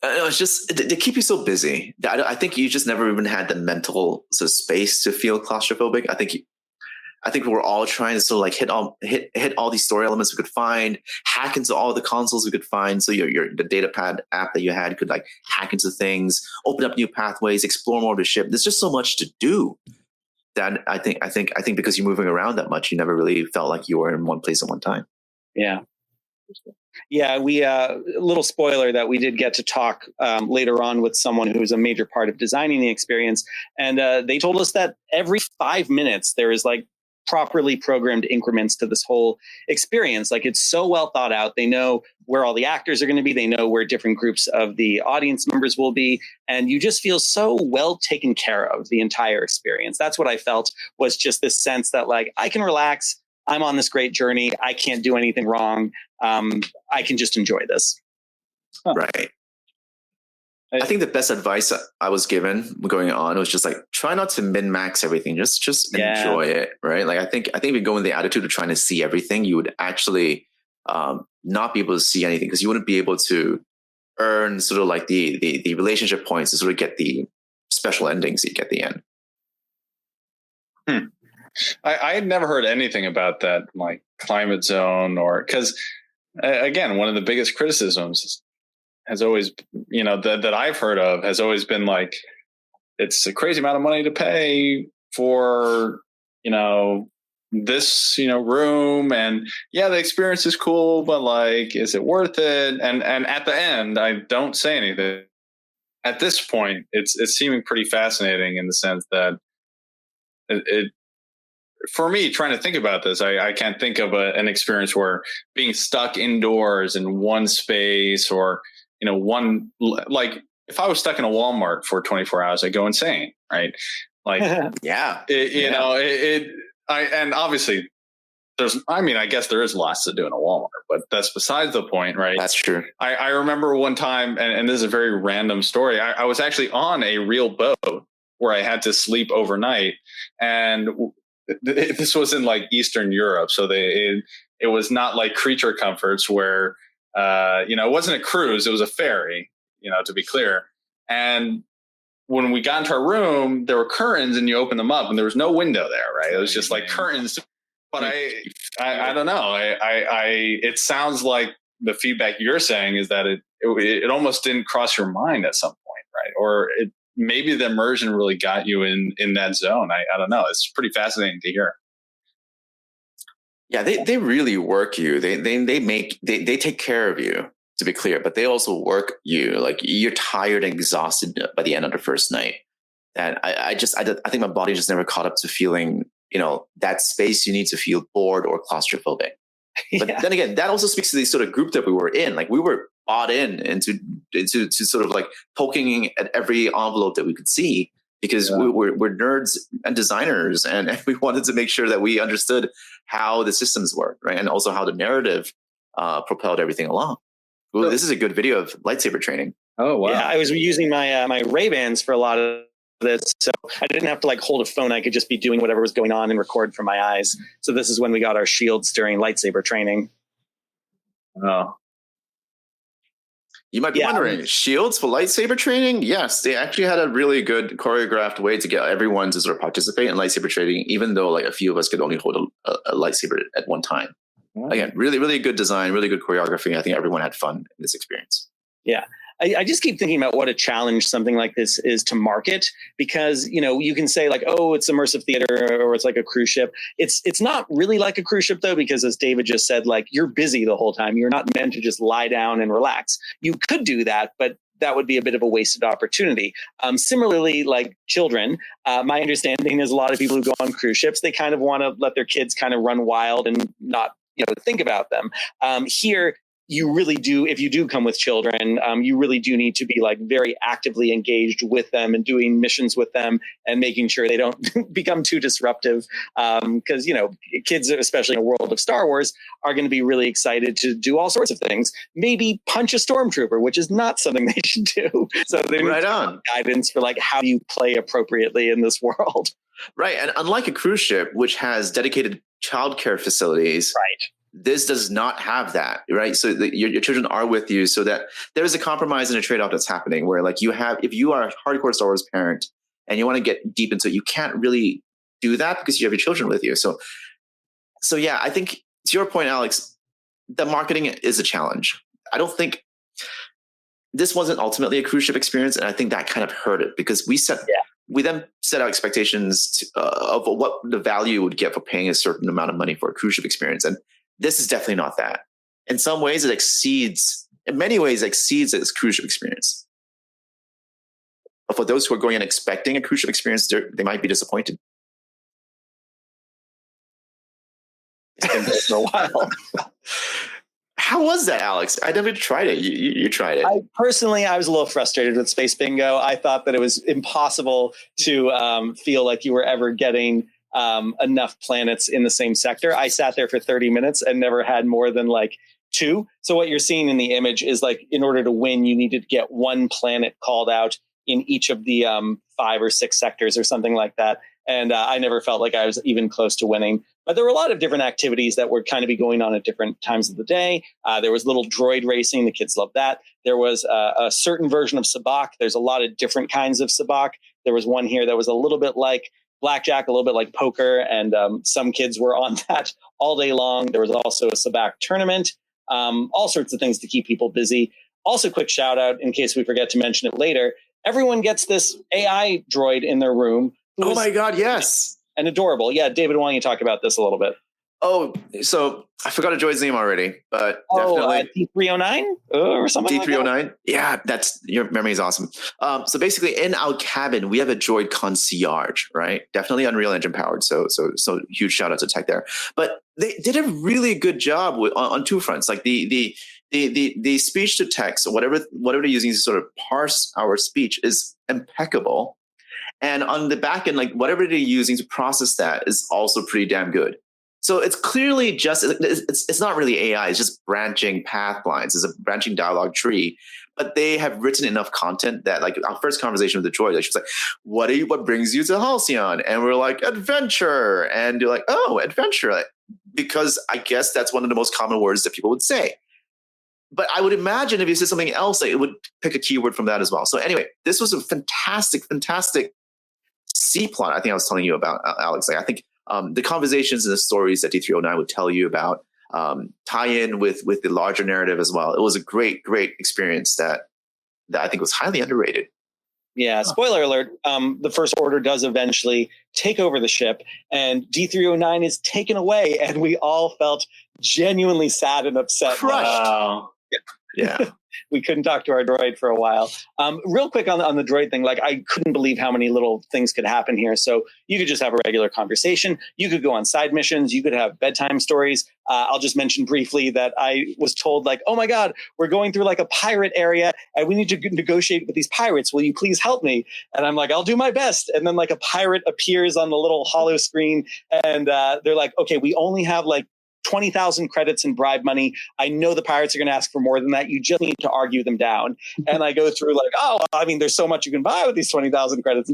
It's just they keep you so busy. I think you just never even had the mental space to feel claustrophobic. I think we're all trying to sort of hit all these story elements we could find, hack into all the consoles we could find. So the datapad app that you had could hack into things, open up new pathways, explore more of the ship. There's just so much to do that I think because you're moving around that much, you never really felt like you were in one place at one time. Yeah. Yeah, we little spoiler that we did get to talk later on with someone who was a major part of designing the experience, and they told us that every 5 minutes there is properly programmed increments to this whole experience. It's so well thought out. They know where all the actors are going to be. They know where different groups of the audience members will be. And you just feel so well taken care of the entire experience. That's what I felt, was just this sense that I can relax. I'm on this great journey. I can't do anything wrong. I can just enjoy this. Huh. Right. I think the best advice I was given going on was just try not to min-max everything. Just enjoy it, right? I think if you go in the attitude of trying to see everything, you would actually not be able to see anything, because you wouldn't be able to earn sort of the relationship points to sort of get the special endings you get at the end. I had never heard anything about that, climate zone, or because again, one of the biggest criticisms has always, that I've heard of has always been it's a crazy amount of money to pay for, this, room, and yeah, the experience is cool, but is it worth it? And at the end, I don't say anything. At this point, it's seeming pretty fascinating in the sense that it for me, trying to think about this, I can't think of an experience where being stuck indoors in one space, or one, like if I was stuck in a Walmart for 24 hours, I'd go insane, right? Like, and obviously I guess there is lots to do in a Walmart, but that's besides the point, right? That's true. I remember one time, and this is a very random story. I was actually on a real boat where I had to sleep overnight, and this was in like Eastern Europe, so it was not like creature comforts where it wasn't a cruise, it was a ferry, to be clear. And when we got into our room, there were curtains, and you open them up, and there was no window there, right? It was just like curtains. But I don't know. It sounds like the feedback you're saying is that it almost didn't cross your mind at some point, right? Or maybe the immersion really got you in that zone. I don't know. It's pretty fascinating to hear. Yeah, they really work you. They take care of you, to be clear, but they also work you. Like, you're tired and exhausted by the end of the first night. And I think my body just never caught up to feeling, that space you need to feel bored or claustrophobic. But then again, that also speaks to the sort of group that we were in. Like, we were bought into sort of like poking at every envelope that we could see, because we're nerds and designers, and we wanted to make sure that we understood how the systems work, right? And also how the narrative propelled everything along. Ooh, this is a good video of lightsaber training. Oh, wow. Yeah, I was using my my Ray-Bans for a lot of this, so I didn't have to like hold a phone. I could just be doing whatever was going on and record from my eyes. So this is when we got our shields during lightsaber training. Oh. You might be wondering, shields for lightsaber training? Yes, they actually had a really good choreographed way to get everyone to sort of participate in lightsaber training, even though like a few of us could only hold a lightsaber at one time. Again, really, really good design, really good choreography. I think everyone had fun in this experience. Yeah. I just keep thinking about what a challenge something like this is to market, because, you can say like, oh, it's immersive theater, or it's like a cruise ship. It's not really like a cruise ship, though, because as David just said, like, you're busy the whole time. You're not meant to just lie down and relax. You could do that, but that would be a bit of a wasted opportunity. Similarly, like children, my understanding is a lot of people who go on cruise ships, they kind of want to let their kids kind of run wild and not, think about them. Here, you really do, if you do come with children, you really do need to be like very actively engaged with them and doing missions with them and making sure they don't become too disruptive. Because, kids, especially in a world of Star Wars, are going to be really excited to do all sorts of things. Maybe punch a stormtrooper, which is not something they should do. So they need guidance for like, how do you play appropriately in this world? Right. And unlike a cruise ship, which has dedicated childcare facilities, right, this does not have that, right? So your children are with you, so that there is a compromise and a trade-off that's happening where, like, if you are a hardcore Star Wars parent and you want to get deep into it, you can't really do that because you have your children with you. So yeah, I think to your point, Alex, the marketing is a challenge. I don't think this wasn't ultimately a cruise ship experience, and I think that kind of hurt it, because we then set out expectations of what the value would get for paying a certain amount of money for a cruise ship experience, and this is definitely not that. In some ways, in many ways, exceeds its cruise ship experience. But for those who are going and expecting a cruise ship experience, they might be disappointed. It's been there for a while. How was that, Alex? I never tried it. You tried it. I was a little frustrated with Space Bingo. I thought that it was impossible to feel like you were ever getting enough planets in the same sector. I sat there for 30 minutes and never had more than like 2. So what you're seeing in the image is like, in order to win, you needed to get 1 planet called out in each of the 5 or 6 sectors or something like that. And I never felt like I was even close to winning. But there were a lot of different activities that would kind of be going on at different times of the day. There was little droid racing. The kids loved that. There was a certain version of sabacc. There's a lot of different kinds of sabacc. There was one here that was a little bit like blackjack, a little bit like poker. And some kids were on that all day long. There was also a sabacc tournament, all sorts of things to keep people busy. Also, quick shout out, in case we forget to mention it later, everyone gets this AI droid in their room. Oh my God, yes. And adorable. Yeah, David, why don't you talk about this a little bit? Oh, so I forgot a droid's name already, but definitely D309 or something. D309. Like that? Yeah, your memory is awesome. So basically, in our cabin, we have a droid concierge, right? Definitely Unreal Engine powered. So huge shout out to tech there. But they did a really good job on 2 fronts. Like the the speech to text or whatever they're using to sort of parse our speech is impeccable. And on the back end, like whatever they're using to process that is also pretty damn good. So it's clearly just, it's not really AI, it's just branching path lines. It's a branching dialogue tree. But they have written enough content that, like, our first conversation with the droid, like, she was like, what brings you to Halcyon? And we're like, adventure. And you're like, oh, adventure. Because I guess that's one of the most common words that people would say. But I would imagine if you said something else, like, it would pick a keyword from that as well. So anyway, this was a fantastic C plot. I think I was telling you about, Alex. Like, I think the conversations and the stories that D309 would tell you about tie in with the larger narrative as well. It was a great experience that I think was highly underrated. Yeah, spoiler alert, the First Order does eventually take over the ship, and D309 is taken away, and we all felt genuinely sad and upset. Crushed. Wow. Yeah. We couldn't talk to our droid for a while. Real quick on the droid thing, like, I couldn't believe how many little things could happen here. So you could just have a regular conversation. You could go on side missions. You could have bedtime stories. I'll just mention briefly that I was told, like, oh my God, we're going through like a pirate area and we need to negotiate with these pirates. Will you please help me? And I'm like, I'll do my best. And then like a pirate appears on the little hollow screen, and they're like, okay, we only have like 20,000 credits in bribe money. I know the pirates are going to ask for more than that. You just need to argue them down. And I go through like, oh, I mean, there's so much you can buy with these 20,000 credits,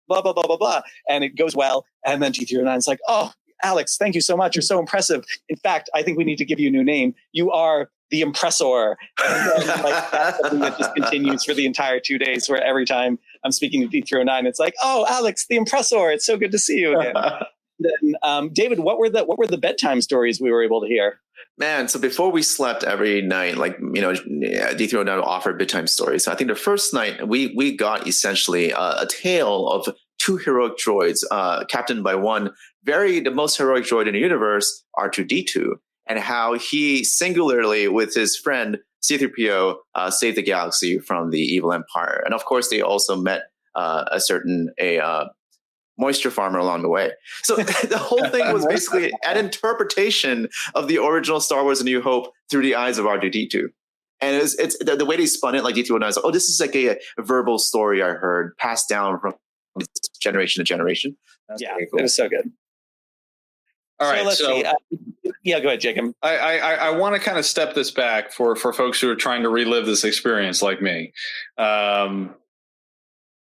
blah, blah, blah, blah, blah. And it goes well. And then T309 is like, oh, Alex, thank you so much. You're so impressive. In fact, I think we need to give you a new name. You are the Impressor. And then, like, that's something that just continues for the entire 2 days, where every time I'm speaking to D309, it's like, oh, Alex, the Impressor. It's so good to see you again. Then, David, what were the bedtime stories we were able to hear? Man, so before we slept every night, like, D309 offered bedtime stories. So I think the first night we got essentially a tale of two heroic droids, captained by the most heroic droid in the universe, R2-D2, and how he singularly, with his friend C-3PO, saved the galaxy from the evil empire. And of course, they also met a moisture farmer along the way. So the whole thing was basically an interpretation of the original Star Wars: A New Hope through the eyes of R2-D2. And it's the way they spun it, like D209 is like, oh, this is like a verbal story I heard passed down from generation to generation. That's cool. It was so good. All right, let's see. Yeah, go ahead, Jacob. I want to kind of step this back for folks who are trying to relive this experience like me.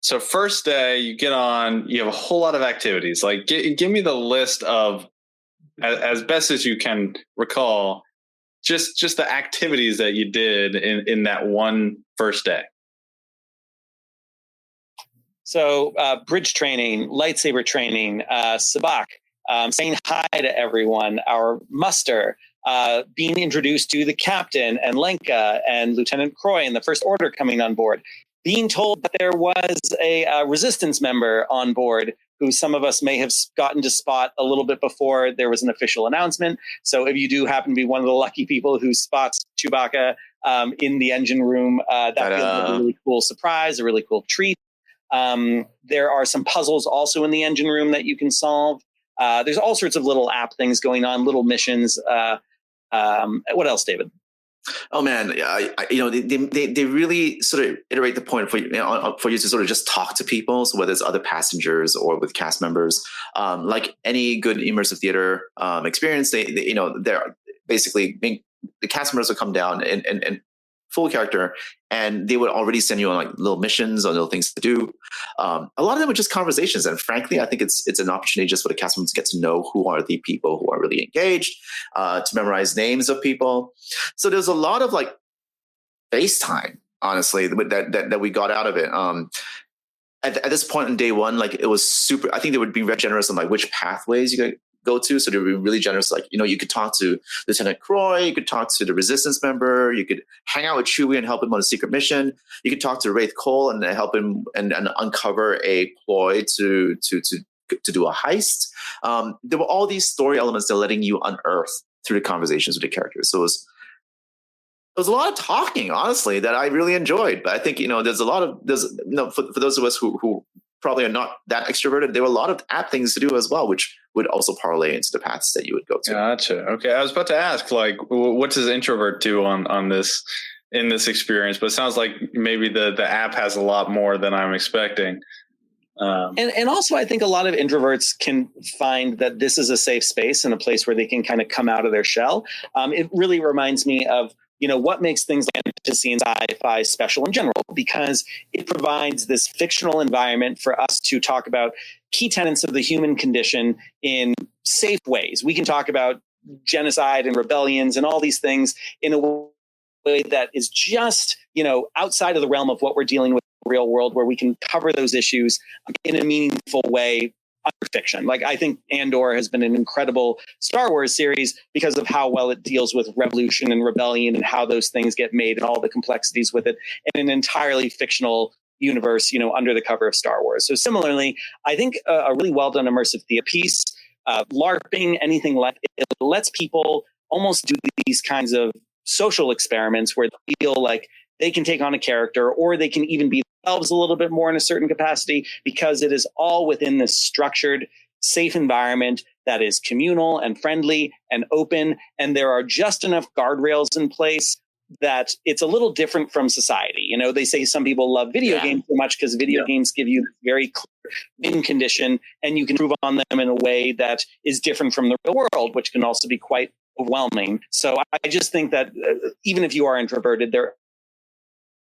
So first day, you get on, you have a whole lot of activities. Like, give me the list of, as best as you can recall, just the activities that you did in that one first day. So bridge training, lightsaber training, sabak, saying hi to everyone, our muster, being introduced to the captain and Lenka and Lieutenant Croy and the First Order coming on board. Being told that there was a resistance member on board who some of us may have gotten to spot a little bit before there was an official announcement. So if you do happen to be one of the lucky people who spots Chewbacca in the engine room, that feels like a really cool surprise, a really cool treat. There are some puzzles also in the engine room that you can solve. There's all sorts of little app things going on, little missions. What else, David? Oh man, they really sort of iterate the point for you to sort of just talk to people. So whether it's other passengers or with cast members, like any good immersive theater experience, they're basically the cast members will come down and full character, and they would already send you on like little missions or little things to do. A lot of them are just conversations, and frankly, I think it's an opportunity just for the cast members to get to know who are the people who are really engaged, to memorize names of people. So there's a lot of like FaceTime, honestly, that we got out of it. At this point in day one, like, it was super. I think they would be very generous on like which pathways you could go to. So they would be really generous. Like, you could talk to Lieutenant Croy, you could talk to the resistance member, you could hang out with Chewie and help him on a secret mission. You could talk to Wraith Cole and help him and uncover a ploy to do a heist. There were all these story elements that are letting you unearth through the conversations with the characters. So it was a lot of talking, honestly, that I really enjoyed. But I think, there's a lot of, for those of us who probably are not that extroverted, there were a lot of app things to do as well, which would also parlay into the paths that you would go to. Gotcha. Okay, I was about to ask, like, what does introvert do on this in this experience? But it sounds like maybe the app has a lot more than I'm expecting. And also, I think a lot of introverts can find that this is a safe space and a place where they can kind of come out of their shell. It really reminds me of, what makes things like fantasy and sci-fi special in general, because it provides this fictional environment for us to talk about key tenets of the human condition in safe ways. We can talk about genocide and rebellions and all these things in a way that is just, outside of the realm of what we're dealing with in the real world, where we can cover those issues in a meaningful way under fiction. Like, I think Andor has been an incredible Star Wars series because of how well it deals with revolution and rebellion and how those things get made and all the complexities with it in an entirely fictional universe, under the cover of Star Wars. So similarly, I think a really well done immersive theater piece, LARPing, anything like it lets people almost do these kinds of social experiments where they feel like they can take on a character, or they can even be themselves a little bit more in a certain capacity, because it is all within this structured, safe environment that is communal and friendly and open. And there are just enough guardrails in place that it's a little different from society. They say some people love video games so much because video games give you very clear win condition, and you can improve on them in a way that is different from the real world, which can also be quite overwhelming. So I just think that even if you are introverted, there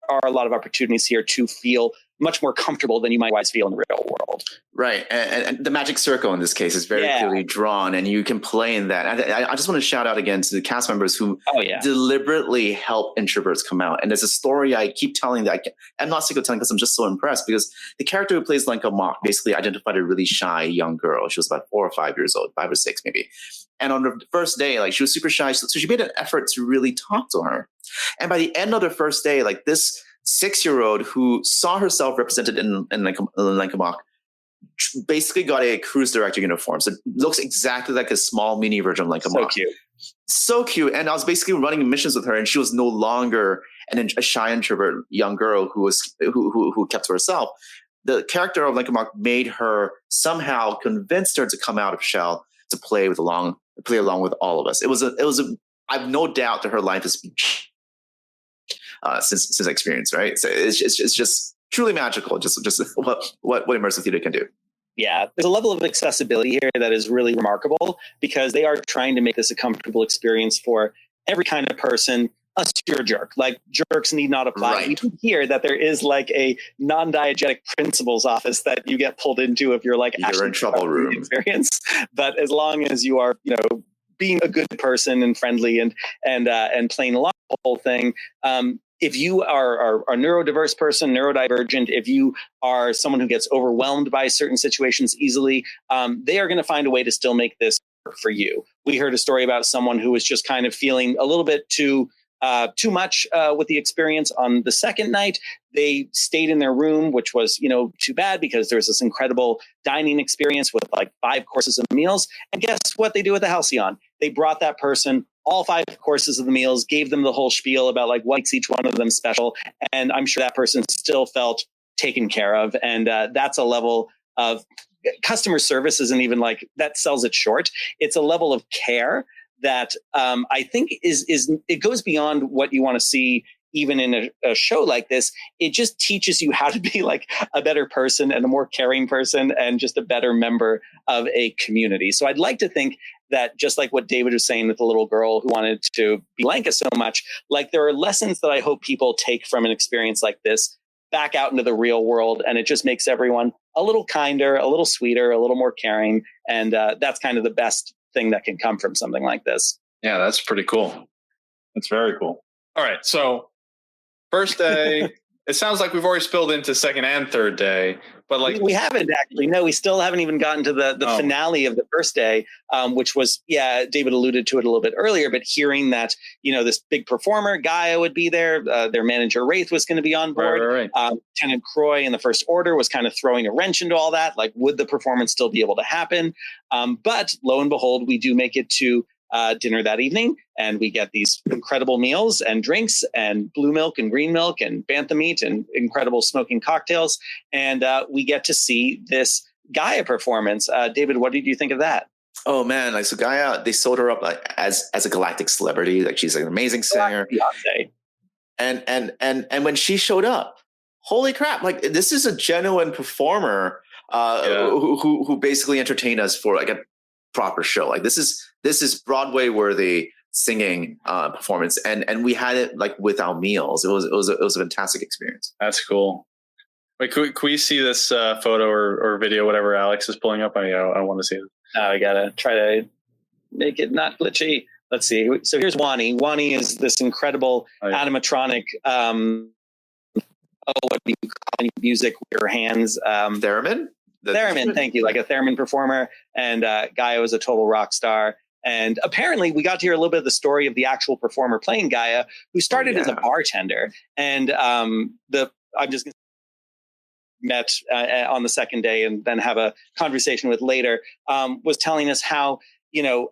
are a lot of opportunities here to feel much more comfortable than you might otherwise feel in the real world. Right. And the magic circle in this case is very clearly drawn, and you can play in that. I just want to shout out again to the cast members who deliberately help introverts come out. And there's a story I keep telling that I'm not sick of telling because I'm just so impressed, because the character who plays Lenka Mock basically identified a really shy young girl. She was about 4 or 5 years old, 5 or 6 maybe. And on the first day, she was super shy. So she made an effort to really talk to her. And by the end of the first day, this 6-year-old who saw herself represented in Lenka Mock basically got a cruise director uniform. So it looks exactly like a small mini version of Lenka Mock. So cute. And I was basically running missions with her, and she was no longer a shy introvert young girl who kept to herself. The character of Lenka Mock made her somehow convinced her to come out of shell to play along with all of us. It was I have no doubt that her life has been since experience, right? So it's just truly magical. Just what immersive theater can do. Yeah, there's a level of accessibility here that is really remarkable, because they are trying to make this a comfortable experience for every kind of person. Unless you're a jerk, like jerks need not apply. Right. You can hear that there is a non-diegetic principal's office that you get pulled into if you're you're in trouble room experience. But as long as you are, being a good person and friendly and playing along the whole thing. If you are a neurodiverse person, neurodivergent, if you are someone who gets overwhelmed by certain situations easily, they are going to find a way to still make this work for you. We heard a story about someone who was just kind of feeling a little bit too much with the experience on the second night. They stayed in their room, which was, too bad, because there was this incredible dining experience with 5 courses of meals. And guess what they do with the Halcyon? They brought that person all 5 courses of the meals, gave them the whole spiel about what makes each one of them special. And I'm sure that person still felt taken care of. And that's a level of customer service isn't even that sells it short. It's a level of care that I think is it goes beyond what you want to see even in a show like this. It just teaches you how to be a better person and a more caring person and just a better member of a community. So I'd like to think that, just like what David was saying with the little girl who wanted to be Lenka so much, there are lessons that I hope people take from an experience like this back out into the real world. And it just makes everyone a little kinder, a little sweeter, a little more caring. And that's kind of the best thing that can come from something like this. Yeah, that's pretty cool. That's very cool. All right. So first day, it sounds like we've already spilled into second and third day, but we haven't actually. No, we still haven't even gotten to the finale of the first day, which was, David alluded to it a little bit earlier, but hearing that, this big performer, Gaia, would be there. Their manager, Wraith, was going to be on board. Right. Lieutenant Croy in the First Order was kind of throwing a wrench into all that. Would the performance still be able to happen? But lo and behold, we do make it to dinner that evening, and we get these incredible meals and drinks and blue milk and green milk and bantha meat and incredible smoking cocktails. And we get to see this Gaia performance. David, what did you think of that? Oh man, like so Gaia, they sold her up like as a galactic celebrity. Like she's an amazing singer. Beyonce. And when she showed up, holy crap, like this is a genuine performer who basically entertained us for like a proper show. Like this is Broadway worthy singing performance, and we had it like with our meals. It was a fantastic experience. That's cool. Wait, could we see this photo or video, whatever Alex is pulling up? I want to see it. I gotta try to make it not glitchy. Let's see. So here's Wani. Wani is this incredible animatronic. What do you call music with your hands? Theremin? Theremin, thank you. Like a theremin performer. And Gaia was a total rock star. And apparently we got to hear a little bit of the story of the actual performer playing Gaia, who started as a bartender. And I'm just going to met on the second day and then have a conversation with later, was telling us how,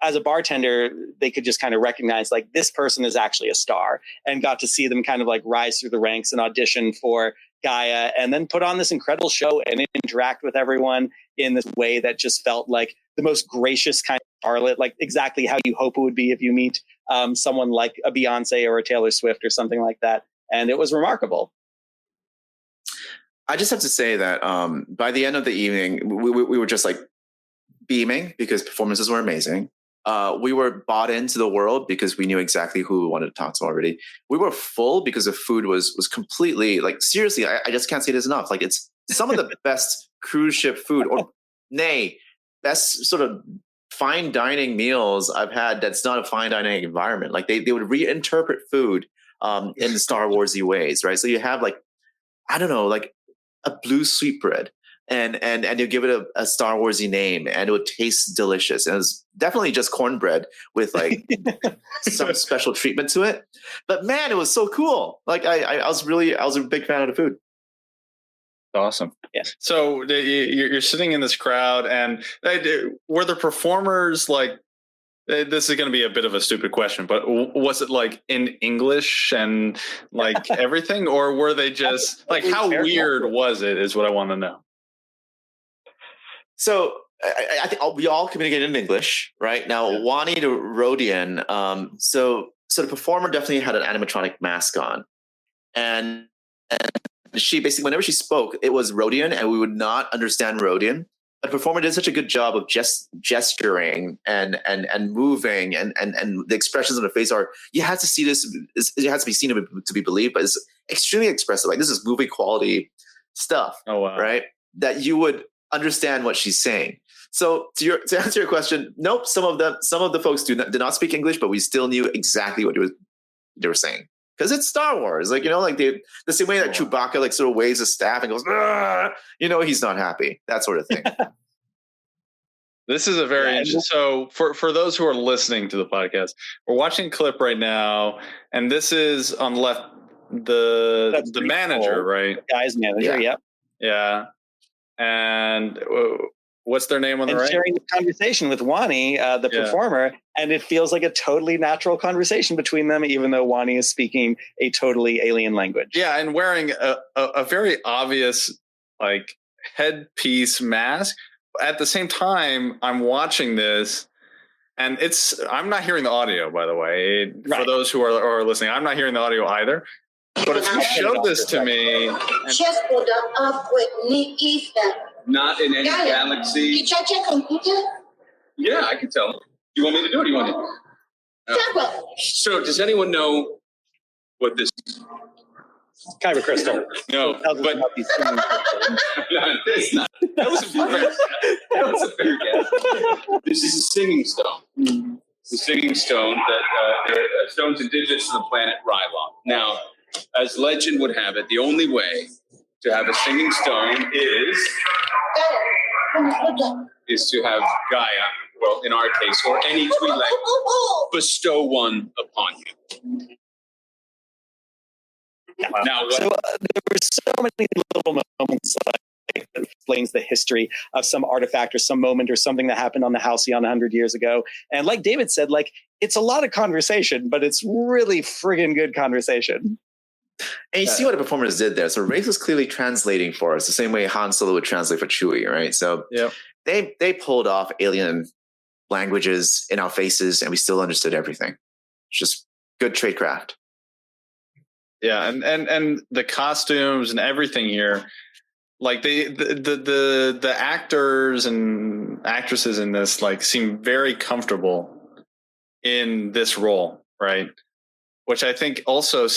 as a bartender, they could just kind of recognize like this person is actually a star, and got to see them kind of like rise through the ranks and audition for Gaia, and then put on this incredible show and interact with everyone in this way that just felt like the most gracious kind of starlet, like exactly how you hope it would be if you meet someone like a Beyonce or a Taylor Swift or something like that. And it was remarkable. I just have to say that by the end of the evening, we were just like beaming because performances were amazing. We were bought into the world because we knew exactly who we wanted to talk to already. We were full because the food was completely like, seriously, I just can't say this enough. Like it's some of the best cruise ship food, or best sort of fine dining meals I've had that's not a fine dining environment. Like they would reinterpret food in Star Warsy ways, right? So you have like, I don't know, like a blue sweetbread, and you give it a Star Warsy name, and it would taste delicious. And it was definitely just cornbread with like some special treatment to it. But man, it was so cool. Like I was a big fan of the food. Awesome. Yeah. So you're sitting in this crowd, and were the performers like? This is going to be a bit of a stupid question, but was it like in English and like everything, or were they just like, how weird was it is what I want to know. So I think we all communicated in English, right? Now, Wani to Rodian. So the performer definitely had an animatronic mask on, and she basically, whenever she spoke, it was Rodian, and we would not understand Rodian. The performer did such a good job of just gesturing and moving, and the expressions on the face are, you have to see this. It has to be seen to be believed, but it's extremely expressive. Like this is movie quality stuff. Oh wow! Right, that you would understand what she's saying. So to answer your question, nope. Some of the folks did not speak English, but we still knew exactly what they were saying. Because it's Star Wars, like like the same way that Chewbacca like sort of waves his staff and goes, he's not happy, that sort of thing. This is a very so for those who are listening to the podcast, we're watching a clip right now, and this is on the left the manager, right? The guy's manager, yeah. And what's their name on the right? Sharing the conversation with Wani, the performer, and it feels like a totally natural conversation between them, even though Wani is speaking a totally alien language. Yeah, and wearing a very obvious like headpiece mask. At the same time, I'm watching this, and I'm not hearing the audio, by the way. Right. For those who are listening, I'm not hearing the audio either. But if you showed this to me... Not in any galaxy. Yeah, I can tell. You want me to do it? Or do you want to? So, does anyone know what this is? Kyber crystal. No, but it's not. That was a fair guess. This is a singing stone. Mm-hmm. It's a singing stone that stone's indigenous to the planet Rylon. Now, as legend would have it, the only way to have a singing stone is to have Gaia, well, in our case, or any Twi'lek, bestow one upon you. Wow. Now, there were so many little moments that explains the history of some artifact or some moment or something that happened on the Halcyon 100 years ago. And like David said, like it's a lot of conversation, but it's really friggin' good conversation. And you see what the performers did there. So Wraith was clearly translating for us the same way Han Solo would translate for Chewie, right? So they pulled off alien languages in our faces, and we still understood everything. It's just good tradecraft. Yeah, and the costumes and everything here, like the actors and actresses in this like seem very comfortable in this role, right? Which I think also,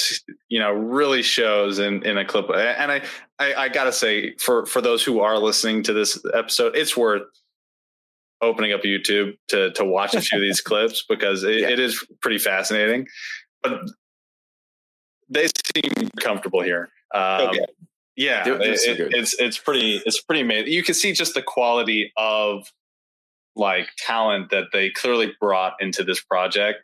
really shows in a clip. And I gotta say, for those who are listening to this episode, it's worth opening up YouTube to watch a few of these clips, because it is pretty fascinating. But they seem comfortable here. Yeah, it's pretty amazing. You can see just the quality of like talent that they clearly brought into this project.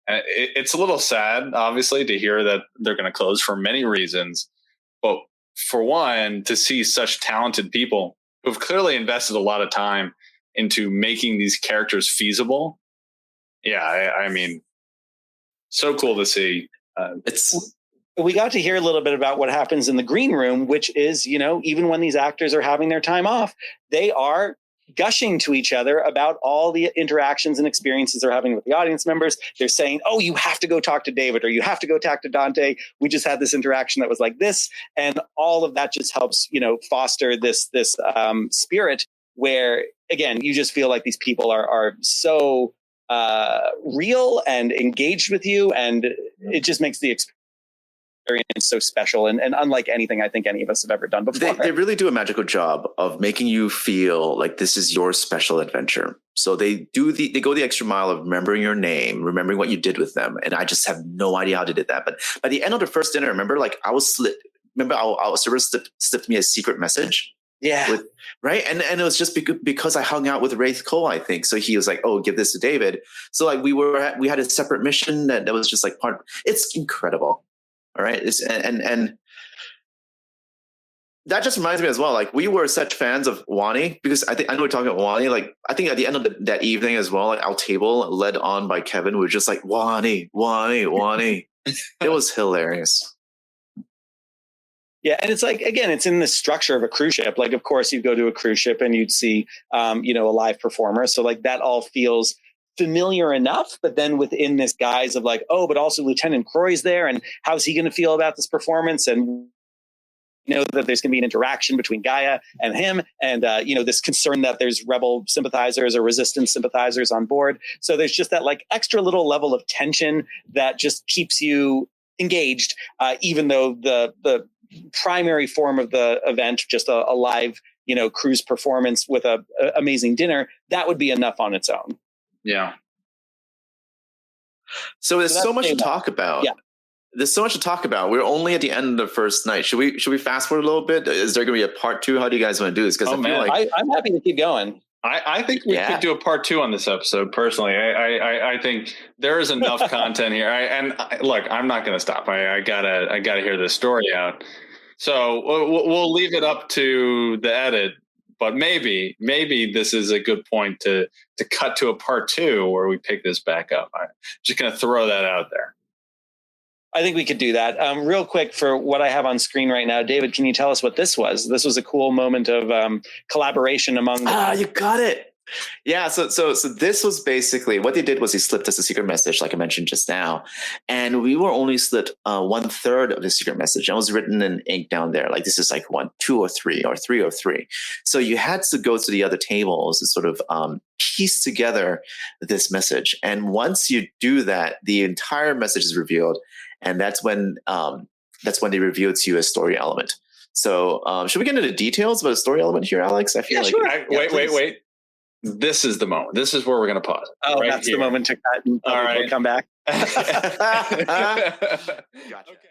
And it's a little sad, obviously, to hear that they're going to close for many reasons. But for one, to see such talented people who've clearly invested a lot of time into making these characters feasible. Yeah, I mean, so cool to see. We got to hear a little bit about what happens in the green room, which is, even when these actors are having their time off, they are gushing to each other about all the interactions and experiences they're having with the audience members. They're saying, oh, you have to go talk to David, or you have to go talk to Dante. We just had this interaction that was like this. And all of that just helps, foster this spirit where, again, you just feel like these people are so real and engaged with you. And it just makes the experience so special and unlike anything I think any of us have ever done before. They really do a magical job of making you feel like this is your special adventure. So they go the extra mile of remembering your name, remembering what you did with them. And I just have no idea how they did that. But by the end of the first dinner, remember, like our server slipped me a secret message. Yeah. Right. And it was just because I hung out with Wraith Cole, I think. So he was like, oh, give this to David. So like we had a separate mission that was just like it's incredible. All right. And that just reminds me as well. Like we were such fans of Wani, because I know we're talking about Wani. Like I think at the end of that evening as well, like our table led on by Kevin, we were just like Wani. It was hilarious. Yeah, and it's like, again, it's in the structure of a cruise ship. Like, of course, you go to a cruise ship and you'd see, a live performer. So like that all feels familiar enough, but then within this guise of like, oh, but also Lieutenant Croy's there, and how's he going to feel about this performance? And that there's going to be an interaction between Gaia and him, and this concern that there's rebel sympathizers or resistance sympathizers on board. So there's just that like extra little level of tension that just keeps you engaged, even though the primary form of the event, just a live cruise performance with a amazing dinner, that would be enough on its own. Yeah. So there's so much to talk about. Yeah. There's so much to talk about. We're only at the end of the first night. Should we fast forward a little bit? Is there going to be a part 2? How do you guys want to do this? Because I'm happy to keep going. I think we could do a part 2 on this episode. Personally, I think there is enough content here. Look, I'm not going to stop. I gotta hear this story out. So we'll leave it up to the edit. But maybe this is a good point to cut to a part 2 where we pick this back up. I'm just going to throw that out there. I think we could do that. Real quick, for what I have on screen right now, David, can you tell us what this was? This was a cool moment of collaboration among you got it. Yeah, so this was basically what they did was they slipped us a secret message, like I mentioned just now, and we were only slipped 1/3 of the secret message. And it was written in ink down there, like this is like 1, 2, or 3, or 3 or 3. So you had to go to the other tables and sort of piece together this message. And once you do that, the entire message is revealed, and that's when they reveal to you a story element. So should we get into the details about a story element here, Alex? I feel like sure. Wait. This is the moment. This is where we're going to pause. Oh, right, that's here. The moment to cut and all right. Come back. Gotcha. Okay.